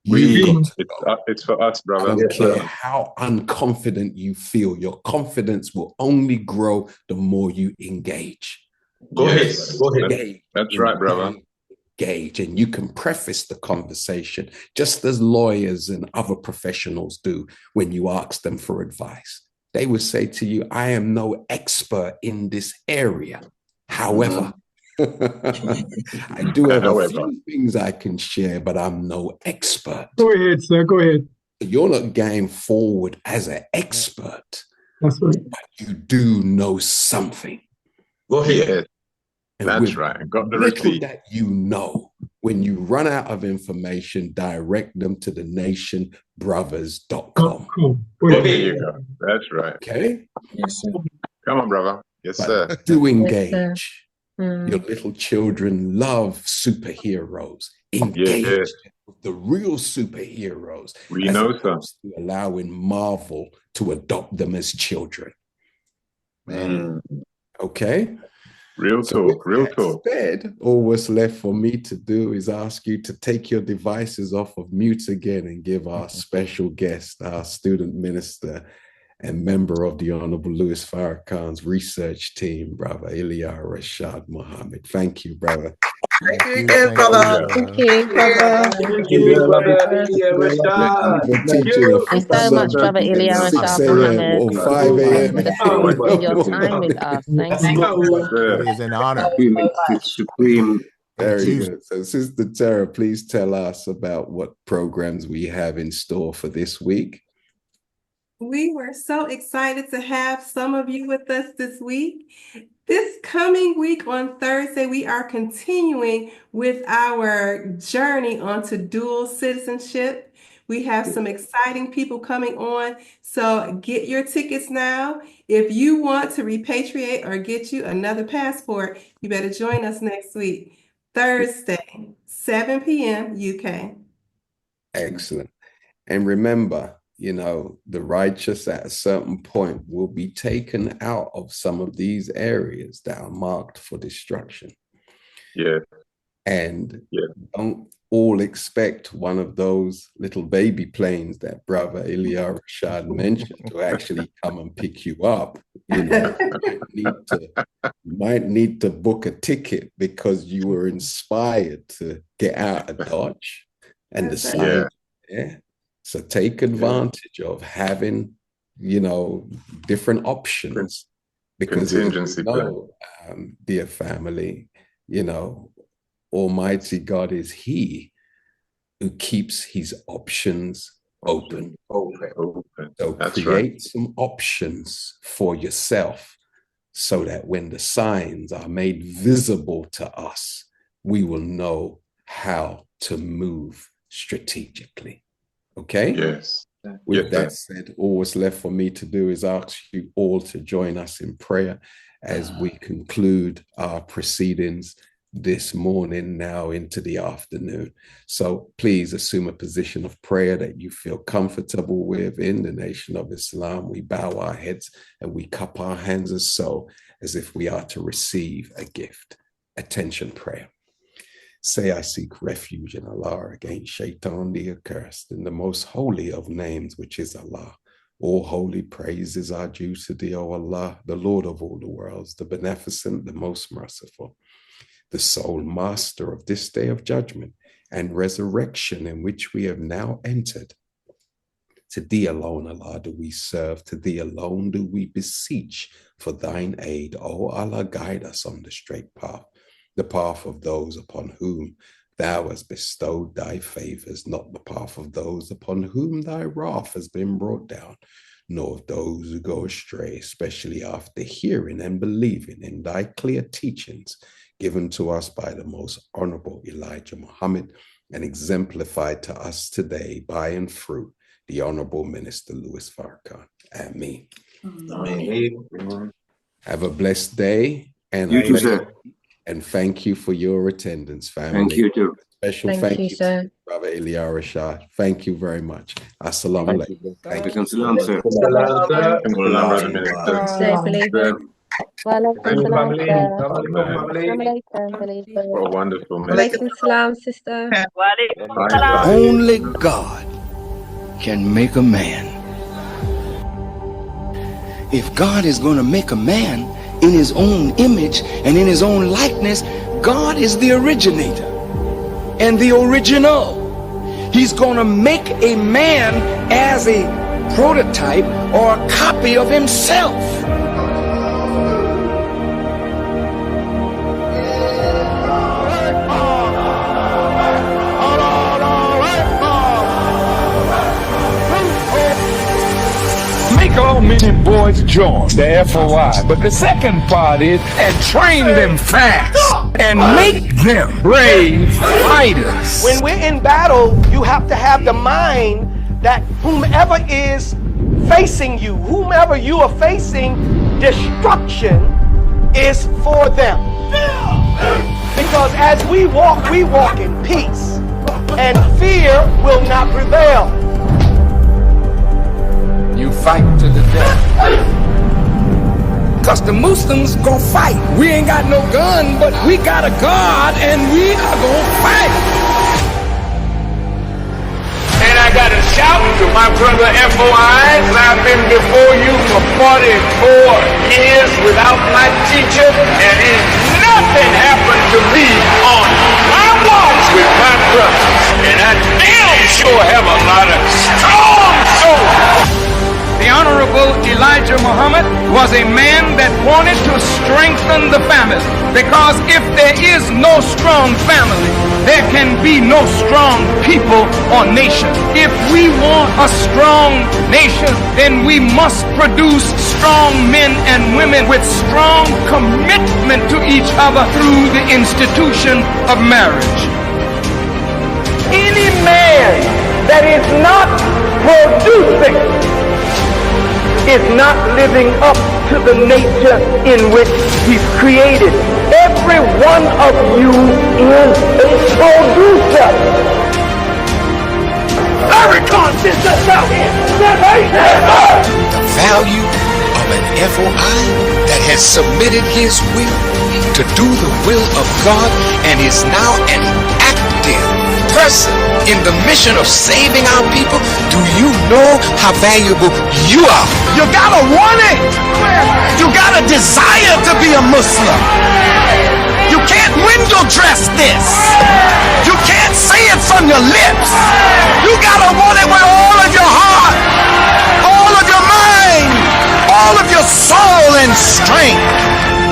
It's for us, brother. I don't care how unconfident you feel. Your confidence will only grow the more you engage. Go ahead. That's right, brother. Engage, and you can preface the conversation just as lawyers and other professionals do when you ask them for advice. They would say to you, I am no expert in this area. However, I do have a few things I can share, but I'm no expert. Go ahead, sir. Go ahead. You're not going forward as an expert. That's right. But you do know something. Go ahead. And that's right. Got the little that you know, when you run out of information, direct them to the nationbrothers.com. There you go. That's right. Okay? Yes, sir. Come on, brother. Yes, sir. Do engage. Your little children love superheroes. Engage. the real superheroes, We as know, sir. opposed to allowing Marvel to adopt them as children. Man, okay? Real talk, real talk. Instead, all what's left for me to do is ask you to take your devices off of mute again and give our special guest, our student minister and member of the Honorable Louis Farrakhan's research team, Brother ILIA Rashad Muhammad. Thank you, brother. Thank you again, brother. Thank you, brother. Thank you, brother ILIA Rashad. For teaching Thank you so much, brother ILIA 6 Rashad a.m. Muhammad, or 5 a.m. for the privilege of your time with us. Thank you. It is an honor. Supreme. Very good. So, Sister Tara, please tell us about what programs we have in store for this week. We were so excited to have some of you with us this week. This coming week on Thursday, we are continuing with our journey onto dual citizenship. We have some exciting people coming on, so get your tickets now. If you want to repatriate or get you another passport, you better join us next week, Thursday, 7 p.m. UK. Excellent. And remember, you know, the righteous at a certain point will be taken out of some of these areas that are marked for destruction. Yeah. And don't all expect one of those little baby planes that Brother ILIA Rashad mentioned to actually come and pick you up. You know, you might need to book a ticket because you were inspired to get out of Dodge and decide. Yeah. So take advantage of having, you know, different options, because contingency plan. Dear family, you know, Almighty God is He who keeps His options open. So That's create some options for yourself so that when the signs are made visible to us, we will know how to move strategically. Okay? Yes. With that said, all what's left for me to do is ask you all to join us in prayer as we conclude our proceedings this morning, now into the afternoon. So please assume a position of prayer that you feel comfortable with. In the Nation of Islam, we bow our heads and we cup our hands as if we are to receive a gift. Attention prayer. Say, I seek refuge in Allah against Shaitan the accursed, in the most holy of names, which is Allah. All holy praises are due to thee, O Allah, the Lord of all the worlds, the beneficent, the most merciful, the sole master of this day of judgment and resurrection in which we have now entered. To thee alone, Allah, do we serve. To thee alone do we beseech for thine aid. O Allah, guide us on the straight path, the path of those upon whom thou hast bestowed thy favors, not the path of those upon whom thy wrath has been brought down, nor of those who go astray, especially after hearing and believing in thy clear teachings given to us by the most honorable Elijah Muhammad and exemplified to us today by and through the Honorable Minister Louis Farrakhan. Ameen. Amen. Have a blessed day. And You too, sir. And thank you for your attendance, family. Thank you too. Special thank you, sir. to Brother ILIA Rashad. Thank you very much. Assalamu alaikum. Thank you. Salam, sir. What a wonderful message. Walaikum salam, sister. Only God can make a man. If God is going to make a man in his own image and in his own likeness, God is the originator and the original. He's going to make a man as a prototype or a copy of himself. All men and boys join the FOI, but the second part is and train them fast and make them brave fighters. When we're in battle, you have to have the mind that whomever is facing you, whomever you are facing, destruction is for them. Because as we walk in peace. and fear will not prevail. You fight to the death. Cause the Muslims gon' fight. We ain't got no gun, but we got a God and we are gon' fight. And I gotta shout to my brother FOI, I've been before you for 44 years without my teacher, and nothing happened to me on my walks with my brothers. And I damn sure have a lot of strong souls. The Honorable Elijah Muhammad was a man that wanted to strengthen the family, because if there is no strong family, there can be no strong people or nation. If we want a strong nation, then we must produce strong men and women with strong commitment to each other through the institution of marriage. Any man that is not producing is not living up to the nature in which he's created. Every one of you is a producer. Very conscious out here. The value of an FOI that has submitted his will to do the will of God and is now an active person in the mission of saving our people. Do you know how valuable you are? You gotta want it. You gotta desire to be a Muslim. You can't window dress this. You can't say it from your lips. You gotta want it with all of your heart, all of your mind, all of your soul and strength.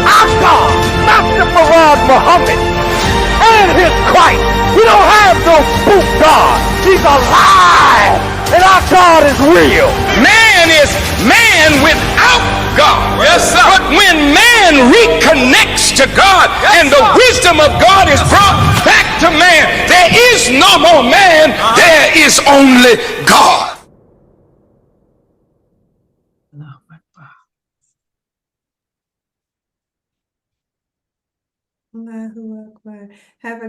Our God, Master Farad Muhammad, and his Christ. We don't have no spook God. He's alive. And our God is real. Man is man without God. Yes, sir. But when man reconnects to God, and the wisdom of God is brought back to man, there is no more man, there is only God. Allahu Akbar. Have a